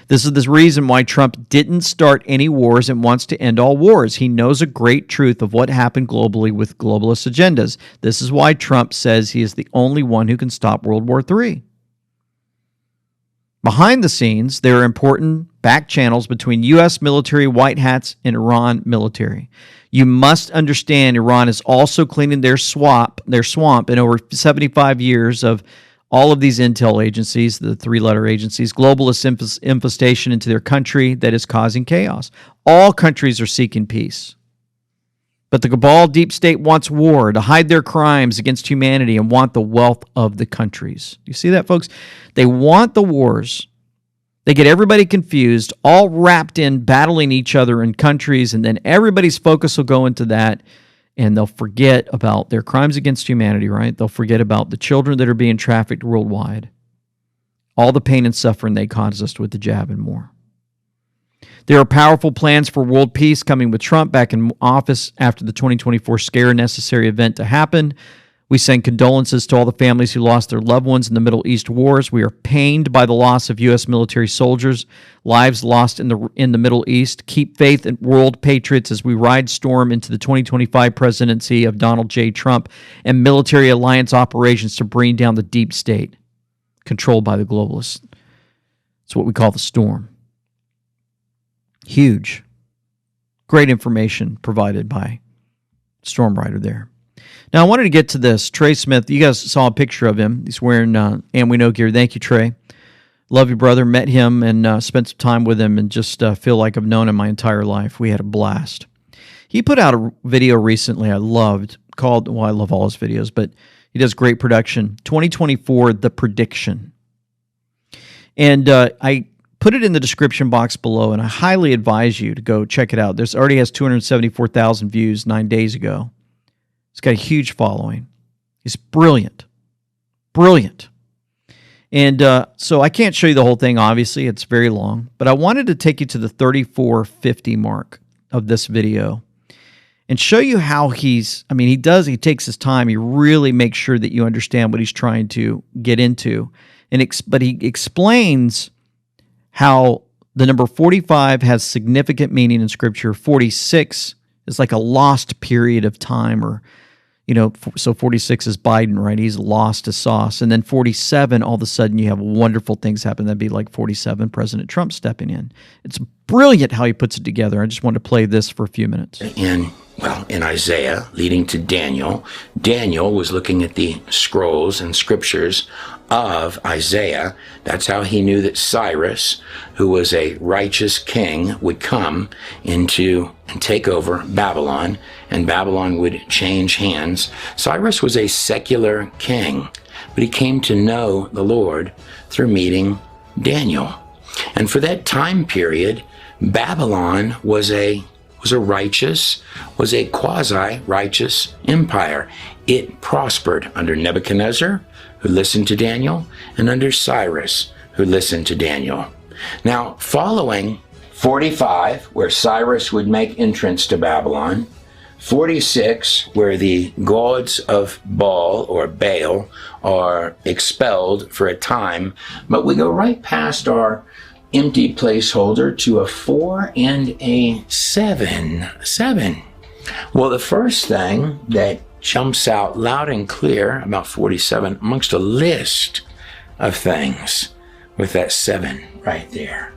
This is the reason why Trump didn't start any wars and wants to end all wars. He knows a great truth of what happened globally with globalist agendas. This is why Trump says he is the only one who can stop World War III. Behind the scenes, there are important back channels between U.S. military white hats and Iran military. You must understand Iran is also cleaning their swamp in over 75 years of all of these intel agencies, the 3-letter agencies, globalist infestation into their country that is causing chaos. All countries are seeking peace. But the cabal deep state wants war to hide their crimes against humanity and want the wealth of the countries. You see that, folks? They want the wars. They get everybody confused, all wrapped in battling each other in countries, and then everybody's focus will go into that. and they'll forget about their crimes against humanity, right? They'll forget about the children that are being trafficked worldwide, all the pain and suffering they caused us with the jab and more. There are powerful plans for world peace coming with Trump back in office after the 2024 scare, necessary event to happen. We send condolences to all the families who lost their loved ones in the Middle East wars. We are pained by the loss of U.S. military soldiers, lives lost in the Middle East. Keep faith in world patriots as we ride storm into the 2025 presidency of Donald J. Trump and military alliance operations to bring down the deep state controlled by the globalists. It's what we call the storm. Huge. Great information provided by Storm Rider there. Now, I wanted to get to this. Trey Smith, you guys saw a picture of him. He's wearing And We Know gear. Thank you, Trey. Love you, brother. Met him and spent some time with him and just feel like I've known him my entire life. We had a blast. He put out a video recently I loved called, well, I love all his videos, but he does great production. 2024, The Prediction. And I put it in the description box below, and I highly advise you to go check it out. There's already has 274,000 views 9 days ago. He's got a huge following. He's brilliant. Brilliant. And so I can't show you the whole thing, obviously. It's very long. But I wanted to take you to the 3450 mark of this video and show you how he takes his time. He really makes sure that you understand what he's trying to get into. But he explains how the number 45 has significant meaning in Scripture. 46 is like a lost period of time, or, so 46 is Biden, right? He's lost his sauce. And then 47, all of a sudden you have wonderful things happen. That'd be like 47, President Trump stepping in. It's brilliant how he puts it together. I just wanted to play this for a few minutes. In Isaiah, leading to Daniel, Daniel was looking at the scrolls and scriptures of Isaiah. That's how he knew that Cyrus, who was a righteous king, would come into and take over Babylon, and Babylon would change hands. Cyrus was a secular king, but he came to know the Lord through meeting Daniel. And for that time period, Babylon was a quasi-righteous empire. It prospered under Nebuchadnezzar, who listened to Daniel, and under Cyrus, who listened to Daniel. Now, following 45, where Cyrus would make entrance to Babylon, 46, where the gods of Baal or Baal are expelled for a time, but we go right past our empty placeholder to a 4 and a 7. Well, the first thing that jumps out loud and clear about 47 amongst a list of things with that 7 right there.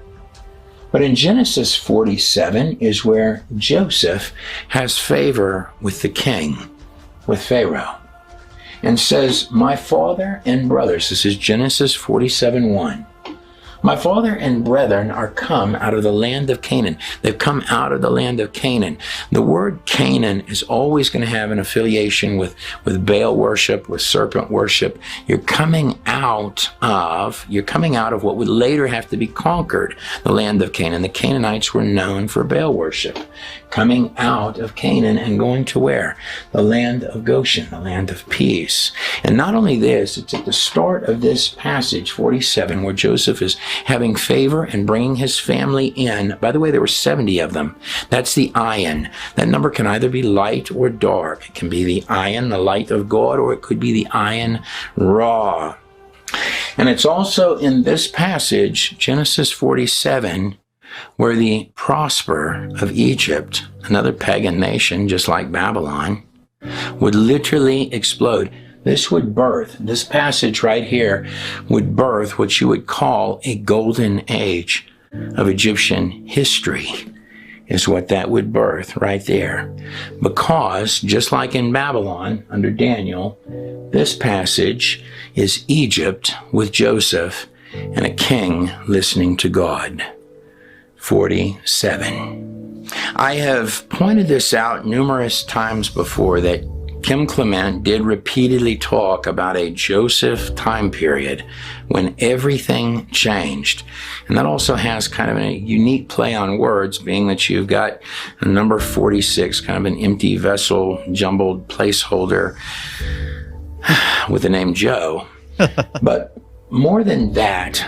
But in Genesis 47 is where Joseph has favor with the king, with Pharaoh, and says, "My father and brothers," this is Genesis 47:1. "My father and brethren are come out of the land of Canaan." They've come out of the land of Canaan. The word Canaan is always going to have an affiliation with Baal worship, with serpent worship. You're coming out of what would later have to be conquered, the land of Canaan. The Canaanites were known for Baal worship. Coming out of Canaan and going to where? The land of Goshen, the land of peace. And not only this, it's at the start of this passage, 47, where Joseph is having favor and bringing his family in. By the way, there were 70 of them. That's the ayin. That number can either be light or dark. It can be the ayin, the light of God, or it could be the ayin ra. And it's also in this passage, Genesis 47, where the prosper of Egypt, another pagan nation just like Babylon, would literally explode. This passage right here would birth what you would call a golden age of Egyptian history, is what that would birth right there. Because just like in Babylon under Daniel, this passage is Egypt with Joseph and a king listening to God. 47. I have pointed this out numerous times before, that Kim Clement did repeatedly talk about a Joseph time period when everything changed. And that also has kind of a unique play on words, being that you've got a number 46, kind of an empty vessel, jumbled placeholder with the name Joe. But more than that,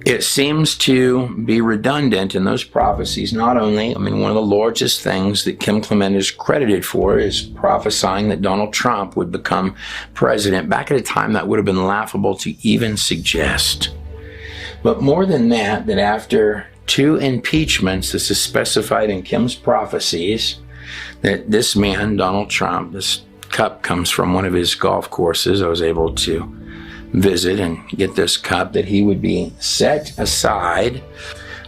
it seems to be redundant in those prophecies. Not only, one of the largest things that Kim Clement is credited for is prophesying that Donald Trump would become president back at a time that would have been laughable to even suggest. But more than that after 2 impeachments, this is specified in Kim's prophecies, that this man, Donald Trump, this cup comes from one of his golf courses. I was able to visit and get this cup, that he would be set aside.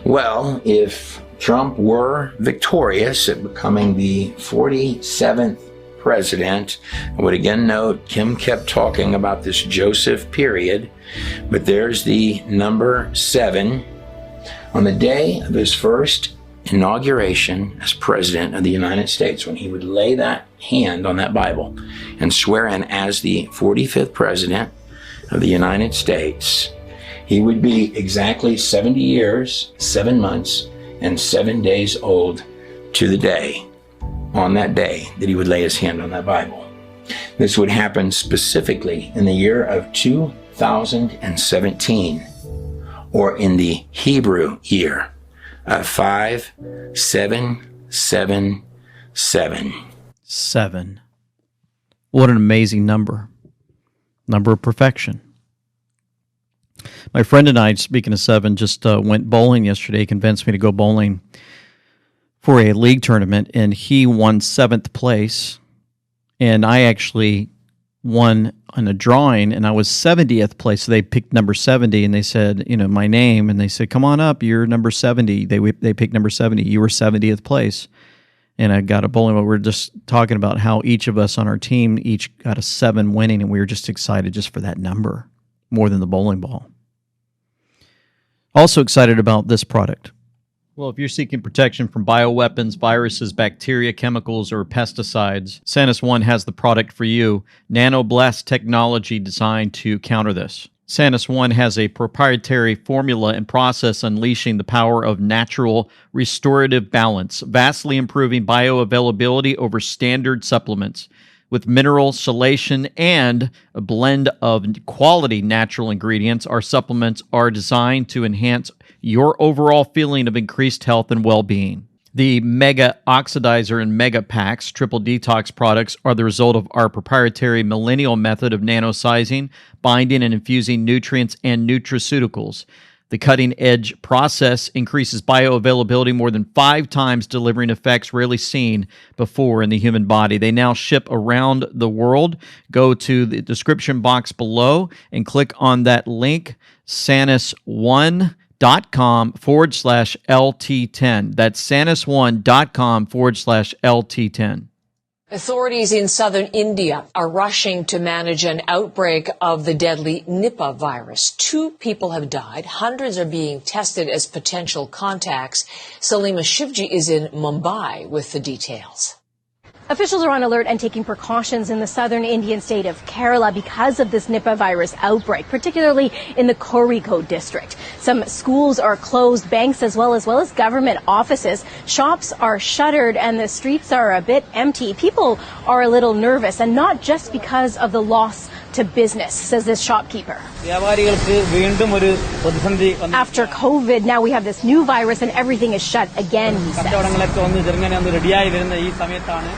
Well, if Trump were victorious at becoming the 47th president, I would again note Kim kept talking about this Joseph period, but there's the number 7. On the day of his first inauguration as president of the United States, when he would lay that hand on that Bible and swear in as the 45th president of the United States, he would be exactly 70 years, 7 months, and 7 days old to the day, on that day that he would lay his hand on that Bible. This would happen specifically in the year of 2017, or in the Hebrew year of 5777. 7. What an amazing number. Number of perfection. My friend and I, speaking of 7, just went bowling yesterday. He convinced me to go bowling for a league tournament, and he won 7th place. And I actually won on a drawing, and I was 70th place. So they picked number 70, and they said, my name, and they said, come on up, you're number 70. They picked number 70. You were 70th place. And I got a bowling ball. We were just talking about how each of us on our team each got a 7 winning, and we were just excited just for that number, more than the bowling ball. Also excited about this product. Well, if you're seeking protection from bioweapons, viruses, bacteria, chemicals, or pesticides, Sanus One has the product for you. Nanoblast technology designed to counter this. Sanus One has a proprietary formula and process unleashing the power of natural restorative balance, vastly improving bioavailability over standard supplements. With mineral, chelation, and a blend of quality natural ingredients, our supplements are designed to enhance your overall feeling of increased health and well-being. The Mega Oxidizer and Mega Packs Triple Detox products are the result of our proprietary millennial method of nanosizing, binding, and infusing nutrients and nutraceuticals. The cutting-edge process increases bioavailability more than 5 times, delivering effects rarely seen before in the human body. They now ship around the world. Go to the description box below and click on that link, sanus1.com/LT10. That's sanus1.com/LT10. Authorities in southern India are rushing to manage an outbreak of the deadly Nipah virus. 2 people have died. Hundreds are being tested as potential contacts. Salima Shivji is in Mumbai with the details. Officials are on alert and taking precautions in the southern Indian state of Kerala because of this Nipah virus outbreak, particularly in the Kozhikode district. Some schools are closed, banks as well as government offices. Shops are shuttered and the streets are a bit empty. People are a little nervous, and not just because of the loss to business, says this shopkeeper. After COVID, now we have this new virus and everything is shut again, he says.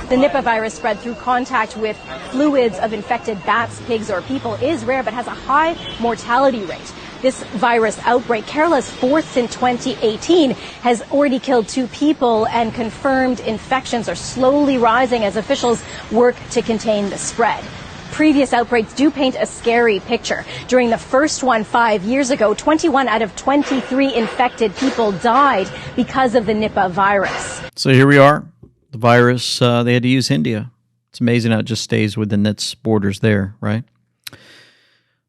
The Nipah virus spread through contact with fluids of infected bats, pigs, or people is rare but has a high mortality rate. This virus outbreak, Kerala's 4th in 2018, has already killed 2 people, and confirmed infections are slowly rising as officials work to contain the spread. Previous outbreaks do paint a scary picture. During the first one 5 years ago, 21 out of 23 infected people died because of the Nipah virus. So here we are. The virus, they had to use India. It's amazing how it just stays within its borders there, right?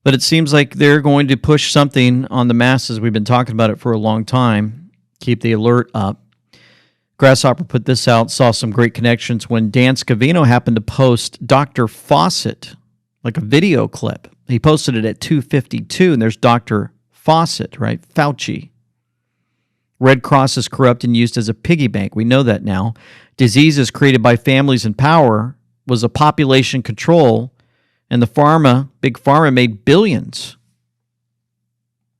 But it seems like they're going to push something on the masses. We've been talking about it for a long time. Keep the alert up. Grasshopper put this out, saw some great connections when Dan Scavino happened to post Dr. Fauci, like a video clip. He posted it at 2:52, and there's Dr. Fauci, right? Fauci. Red Cross is corrupt and used as a piggy bank. We know that now. Diseases created by families in power was a population control, and the big pharma made billions.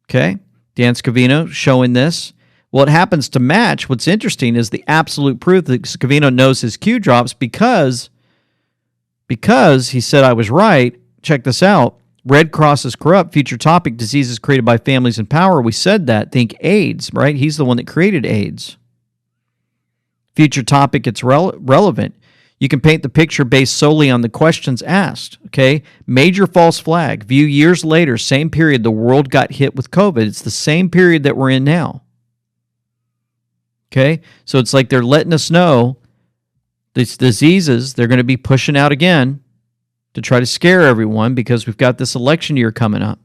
Okay? Dan Scavino showing this. Well, it happens to match. What's interesting is the absolute proof that Scavino knows his Q drops because he said I was right. Check this out. Red Cross is corrupt. Future topic, diseases created by families in power. We said that. Think AIDS, right? He's the one that created AIDS. Future topic, it's relevant. You can paint the picture based solely on the questions asked, okay? Major false flag. View years later, same period, the world got hit with COVID. It's the same period that we're in now. Okay? So it's like they're letting us know these diseases, they're going to be pushing out again to try to scare everyone because we've got this election year coming up.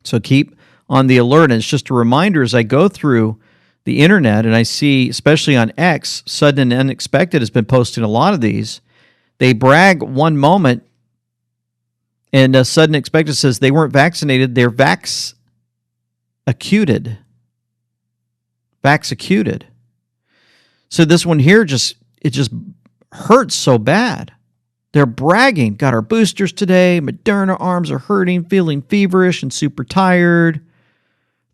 So keep on the alert. And it's just a reminder as I go through the internet and I see, especially on X, Sudden and Unexpected has been posting a lot of these. They brag one moment and Sudden Unexpected says they weren't vaccinated. They're vax-acuted. Vax-acuted. So this one here just hurts so bad. They're bragging, got our boosters today, Moderna arms are hurting, feeling feverish and super tired.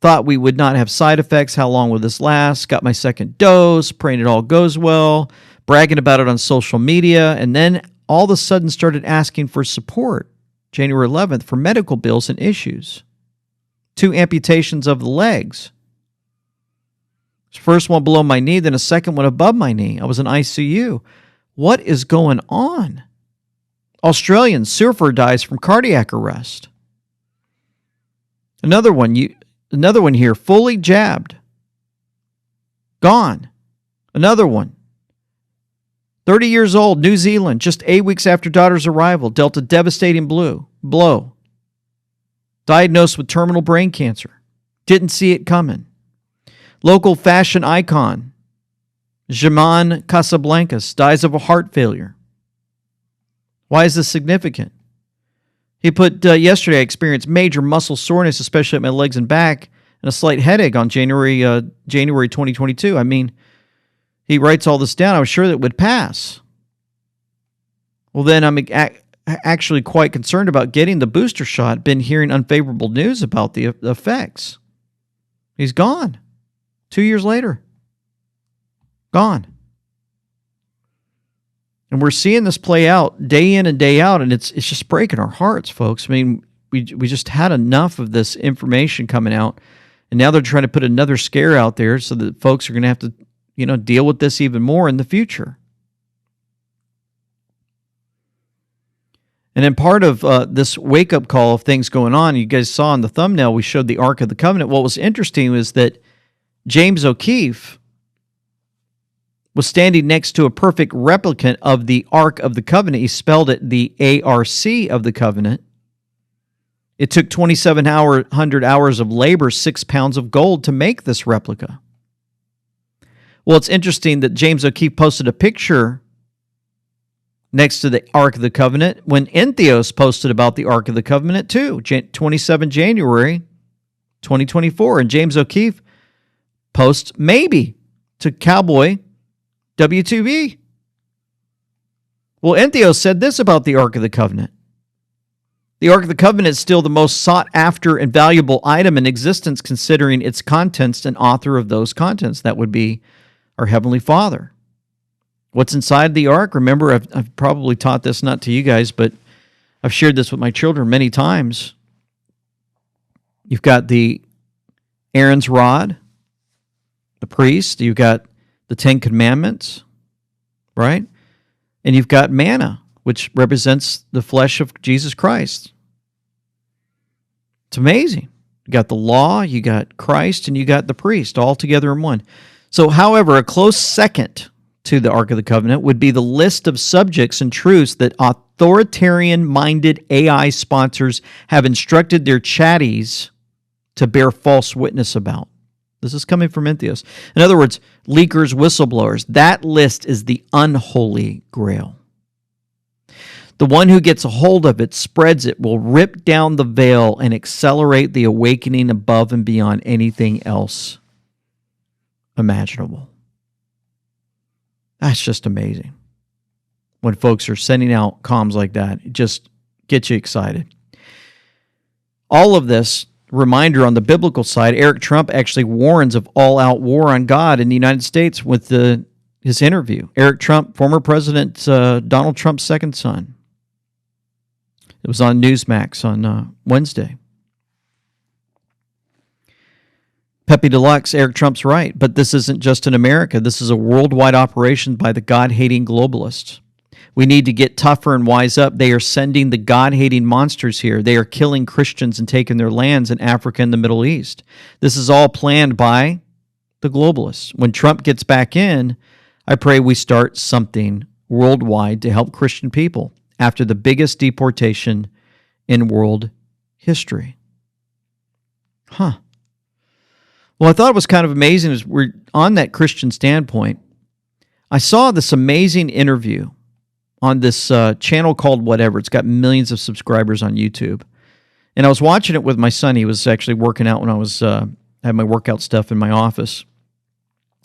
Thought we would not have side effects. How long will this last? Got my second dose, praying it all goes well, bragging about it on social media, and then all of a sudden started asking for support, January 11th, for medical bills and issues. 2 amputations of the legs. First one below my knee, then a second one above my knee. I was in ICU. What is going on? Australian surfer dies from cardiac arrest. Another one here, fully jabbed. Gone. Another one. 30 years old, New Zealand, just 8 weeks after daughter's arrival, dealt a devastating blow. Diagnosed with terminal brain cancer. Didn't see it coming. Local fashion icon, Jaman Casablancas, dies of a heart failure. Why is this significant? He put, yesterday I experienced major muscle soreness, especially at my legs and back, and a slight headache on January 2022. I mean, he writes all this down. I was sure that it would pass. Well, then I'm actually quite concerned about getting the booster shot. Been hearing unfavorable news about the effects. He's gone. 2 years later. Gone. And we're seeing this play out day in and day out, and it's just breaking our hearts, folks. I mean, we just had enough of this information coming out, and now they're trying to put another scare out there so that folks are going to have to, deal with this even more in the future. And then part of this wake-up call of things going on, you guys saw in the thumbnail, we showed the Ark of the Covenant. What was interesting was that James O'Keefe was standing next to a perfect replicant of the Ark of the Covenant. He spelled it the ARC of the Covenant. It took 2,700 hours of labor, 6 pounds of gold to make this replica. Well, it's interesting that James O'Keefe posted a picture next to the Ark of the Covenant when Entheos posted about the Ark of the Covenant too, 27 January 2024. And James O'Keefe posts maybe to Cowboy W2B. Well, Entheos said this about the Ark of the Covenant. The Ark of the Covenant is still the most sought after and valuable item in existence considering its contents and author of those contents. That would be our Heavenly Father. What's inside the Ark? Remember, I've probably taught this not to you guys, but I've shared this with my children many times. You've got the Aaron's rod, the priest. You've got the 10 Commandments, right? And you've got manna, which represents the flesh of Jesus Christ. It's amazing. You got the law, you got Christ, and you got the priest all together in one. So, however, a close second to the Ark of the Covenant would be the list of subjects and truths that authoritarian-minded AI sponsors have instructed their chatties to bear false witness about. This is coming from Entheos. In other words, leakers, whistleblowers. That list is the unholy grail. The one who gets a hold of it, spreads it, will rip down the veil and accelerate the awakening above and beyond anything else imaginable. That's just amazing. When folks are sending out comms like that, it just gets you excited. All of this, reminder on the biblical side, Eric Trump actually warns of all-out war on God in the United States with his interview. Eric Trump, former President Donald Trump's second son. It was on Newsmax on Wednesday. Pepe Deluxe, Eric Trump's right, but this isn't just in America. This is a worldwide operation by the God-hating globalists. We need to get tougher and wise up. They are sending the God-hating monsters here. They are killing Christians and taking their lands in Africa and the Middle East. This is all planned by the globalists. When Trump gets back in, I pray we start something worldwide to help Christian people after the biggest deportation in world history. Well, I thought it was kind of amazing as we're on that Christian standpoint. I saw this amazing interview on this channel called whatever. It's got millions of subscribers on YouTube. And I was watching it with my son. He was actually working out when I was had my workout stuff in my office.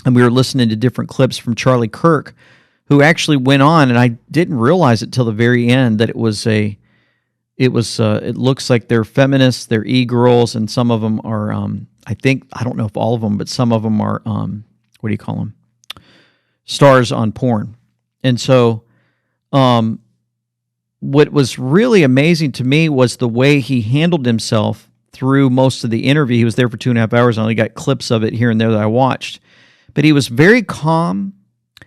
And we were listening to different clips from Charlie Kirk, who actually went on, and I didn't realize it till the very end that it looks like they're feminists, they're e-girls, and some of them are, I don't know if all of them, but some of them are, what do you call them? Stars on porn. And so what was really amazing to me was the way he handled himself through most of the interview. He was there for 2.5 hours. I only got clips of it here and there that I watched. But he was very calm.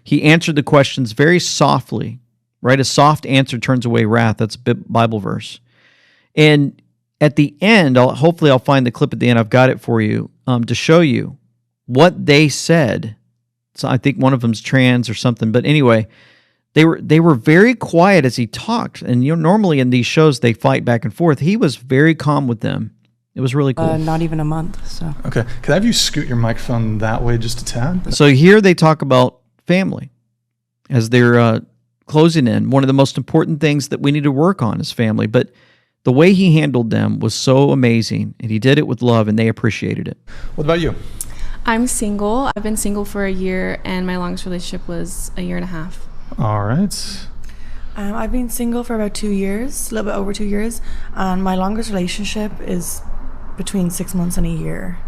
He answered the questions very softly, right? A soft answer turns away wrath. That's a Bible verse. And at the end, hopefully I'll find the clip at the end. I've got it for you to show you what they said. So I think one of them's trans or something. But anyway, they were very quiet as he talked. And normally in these shows, they fight back and forth. He was very calm with them. It was really cool. Not even a month. So okay. Could I have you scoot your microphone that way just a tad? So here they talk about family as they're closing in. One of the most important things that we need to work on is family. But the way he handled them was so amazing, and he did it with love, and they appreciated it. What about you? I'm single. I've been single for a year, and my longest relationship was 1.5 years. All right. I've been single for about 2 years, a little bit over 2 years, and my longest relationship is between 6 months and a year.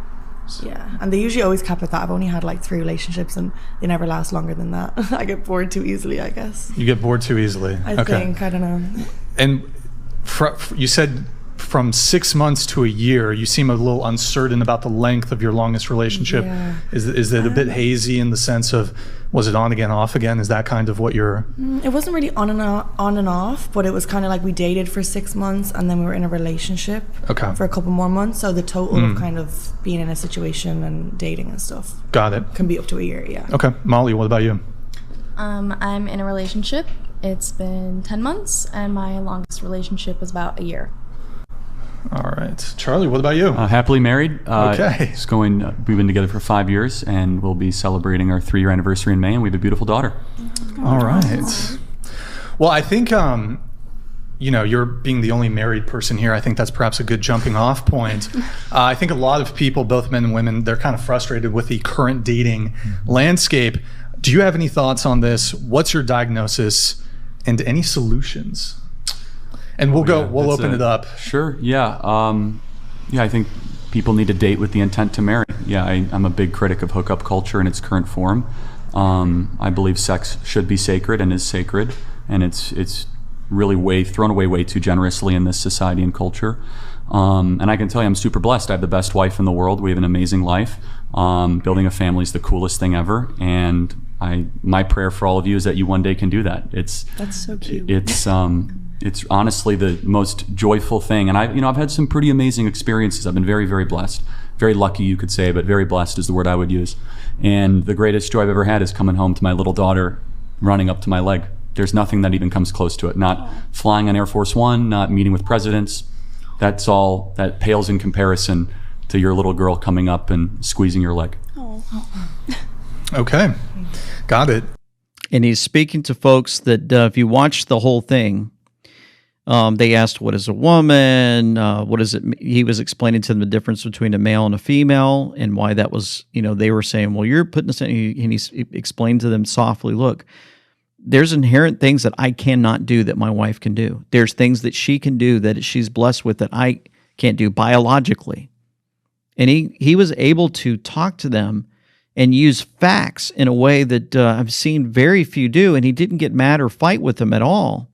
Yeah, and they usually always cap at that. I've only had like 3 relationships, and they never last longer than that. I get bored too easily, I guess. You get bored too easily. I think. I don't know. And you said from 6 months to a year. You seem a little uncertain about the length of your longest relationship. Yeah. Is it a bit hazy in the sense of, was it on again, off again? Is that kind of what you're... It wasn't really on and off, but it was kind of like we dated for 6 months, and then we were in a relationship for a couple more months. So the total of kind of being in a situation and dating and stuff Got it. can be up to a year, yeah. Okay. Molly, what about you? I'm in a relationship. It's been 10 months, and my longest relationship was about a year. All right. Charlie, what about you? Happily married. Okay. We've been together for 5 years, and we'll be celebrating our 3-year anniversary in May, and we have a beautiful daughter. All right. Well, I think, you're being the only married person here. I think that's perhaps a good jumping off point. I think a lot of people, both men and women, they're kind of frustrated with the current dating landscape. Do you have any thoughts on this? What's your diagnosis and any solutions? And we'll open it up. Sure. Yeah. I think people need to date with the intent to marry. Yeah, I'm a big critic of hookup culture in its current form. I believe sex should be sacred and is sacred, and it's really thrown away way too generously in this society and culture. And I can tell you, I'm super blessed. I have the best wife in the world. We have an amazing life. Building a family is the coolest thing ever, and my prayer for all of you is that you one day can do that. That's so cute. It's honestly the most joyful thing. And I've had some pretty amazing experiences. I've been very, very blessed. Very lucky, you could say, but very blessed is the word I would use. And the greatest joy I've ever had is coming home to my little daughter running up to my leg. There's nothing that even comes close to it. Not flying on Air Force One, not meeting with presidents. That pales in comparison to your little girl coming up and squeezing your leg. Okay, got it. And he's speaking to folks that if you watch the whole thing, they asked, what is a woman? What is it? He was explaining to them the difference between a male and a female and why that was, they were saying, well, you're putting this in. And he explained to them softly, look, there's inherent things that I cannot do that my wife can do. There's things that she can do that she's blessed with that I can't do biologically. And he was able to talk to them and use facts in a way that I've seen very few do, and he didn't get mad or fight with them at all.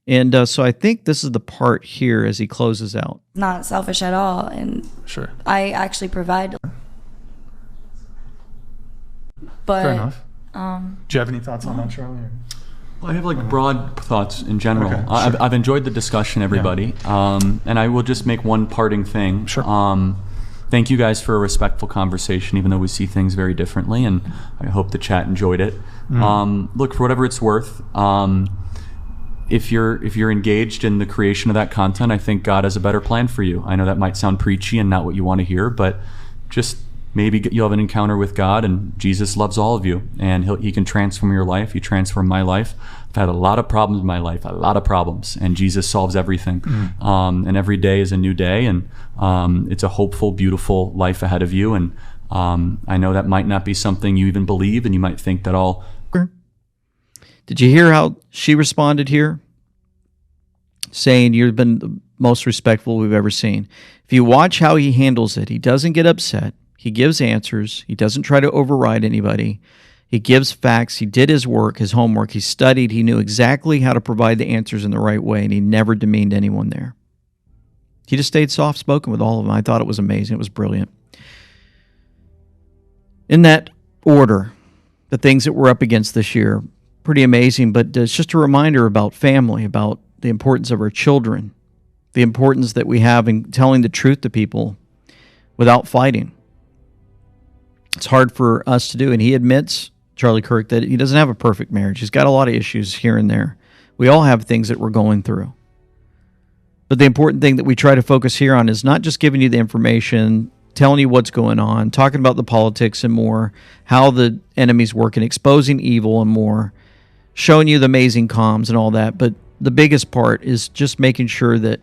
And so I think this is the part here as he closes out. Not selfish at all, and sure, I actually provide. But fair enough. Do you have any thoughts on that, Charlie? Well, I have broad thoughts in general. Okay, sure. I've enjoyed the discussion, everybody. Yeah. And I will just make one parting thing. Sure. Thank you guys for a respectful conversation, even though we see things very differently, and I hope the chat enjoyed it. Look, for whatever it's worth, if you're engaged in the creation of that content, I think God has a better plan for you. I know that might sound preachy and not what you want to hear, but just maybe you'll have an encounter with God, and Jesus loves all of you, and he can transform your life. He transformed my life. I've had a lot of problems in my life, and Jesus solves everything. And every day is a new day, and it's a hopeful, beautiful life ahead of you. And I know that might not be something you even believe, and you might think that all. Did you hear how she responded here? Saying you've been the most respectful we've ever seen. If you watch how he handles it, he doesn't get upset. He gives answers. He doesn't try to override anybody. He gives facts. He did his work, his homework. He studied. He knew exactly how to provide the answers in the right way, and he never demeaned anyone there. He just stayed soft-spoken with all of them. I thought it was amazing. It was brilliant. In that order, the things that we're up against this year, pretty amazing, but it's just a reminder about family, about the importance of our children, the importance that we have in telling the truth to people without fighting. It's hard for us to do, and he admits, Charlie Kirk, that he doesn't have a perfect marriage. He's got a lot of issues here and there. We all have things that we're going through. But the important thing that we try to focus here on is not just giving you the information, telling you what's going on, talking about the politics and more, how the enemy's working, exposing evil and more, showing you the amazing comms and all that. But the biggest part is just making sure that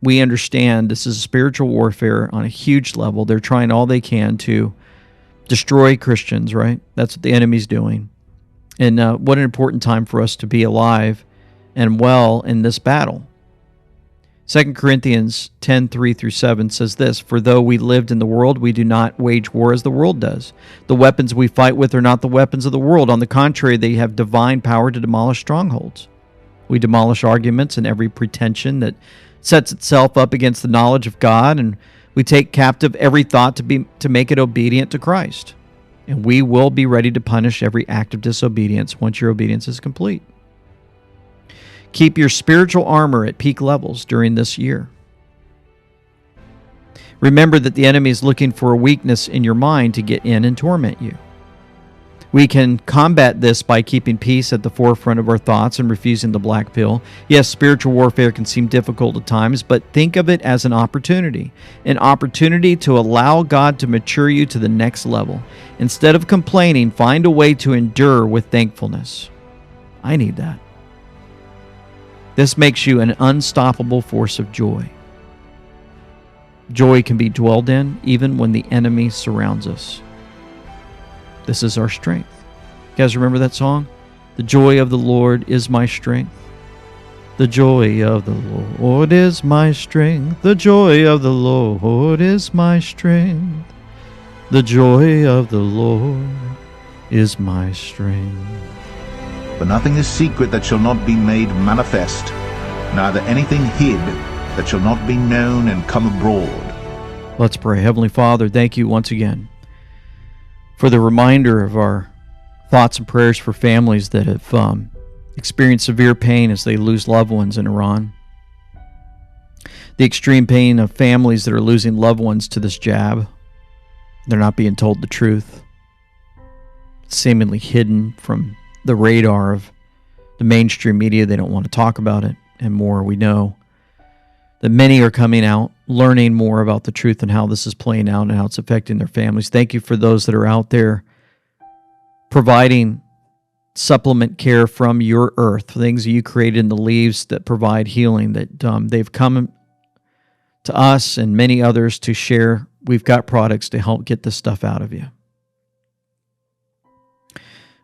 we understand this is spiritual warfare on a huge level. They're trying all they can to destroy Christians, right? That's what the enemy's doing. And what an important time for us to be alive and well in this battle. 2 Corinthians 10:3-7 says this, "For though we lived in the world, we do not wage war as the world does. The weapons we fight with are not the weapons of the world. On the contrary, they have divine power to demolish strongholds. We demolish arguments and every pretension that sets itself up against the knowledge of God, and we take captive every thought to make it obedient to Christ. And we will be ready to punish every act of disobedience once your obedience is complete." Keep your spiritual armor at peak levels during this year. Remember that the enemy is looking for a weakness in your mind to get in and torment you. We can combat this by keeping peace at the forefront of our thoughts and refusing the black pill. Yes, spiritual warfare can seem difficult at times, but think of it as an opportunity to allow God to mature you to the next level. Instead of complaining, find a way to endure with thankfulness. I need that. This makes you an unstoppable force of joy. Joy can be dwelled in even when the enemy surrounds us. This is our strength. You guys remember that song? The joy of the Lord is my strength. The joy of the Lord is my strength. The joy of the Lord is my strength. The joy of the Lord is my strength. For nothing is secret that shall not be made manifest, neither anything hid that shall not be known and come abroad. Let's pray. Heavenly Father, thank you once again for the reminder of our thoughts and prayers for families that have experienced severe pain as they lose loved ones in Iran. The extreme pain of families that are losing loved ones to this jab. They're not being told the truth. It's seemingly hidden from the radar of the mainstream media. They don't want to talk about it. And more, we know that many are coming out learning more about the truth and how this is playing out and how it's affecting their families. Thank you for those that are out there providing supplement care from your earth, things that you created in the leaves that provide healing, that they've come to us and many others to share. We've got products to help get this stuff out of you.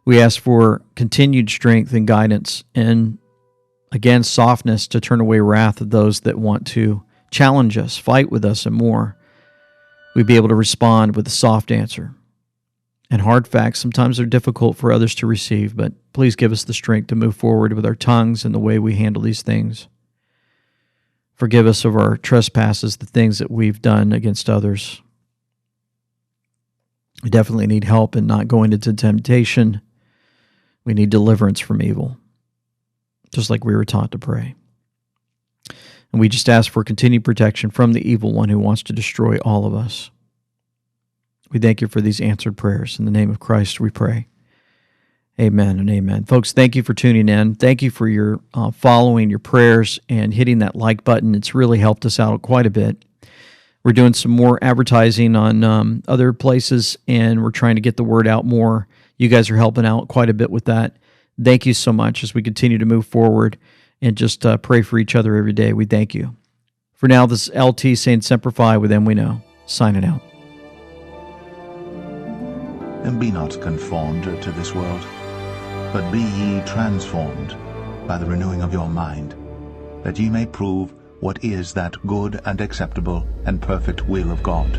We ask for continued strength and guidance and, again, softness to turn away wrath of those that want to challenge us, fight with us, and more. We'd be able to respond with a soft answer. And hard facts sometimes are difficult for others to receive, but please give us the strength to move forward with our tongues and the way we handle these things. Forgive us of our trespasses, the things that we've done against others. We definitely need help in not going into temptation. We need deliverance from evil, just like we were taught to pray. And we just ask for continued protection from the evil one who wants to destroy all of us. We thank you for these answered prayers. In the name of Christ we pray. Amen and amen. Folks, thank you for tuning in. Thank you for your following, your prayers, and hitting that like button. It's really helped us out quite a bit. We're doing some more advertising on other places, and we're trying to get the word out more. You guys are helping out quite a bit with that. Thank you so much as we continue to move forward and just pray for each other every day. We thank you. For now, this is LT saying Semper Fi, with them we know, signing out. And be not conformed to this world, but be ye transformed by the renewing of your mind, that ye may prove what is that good and acceptable and perfect will of God.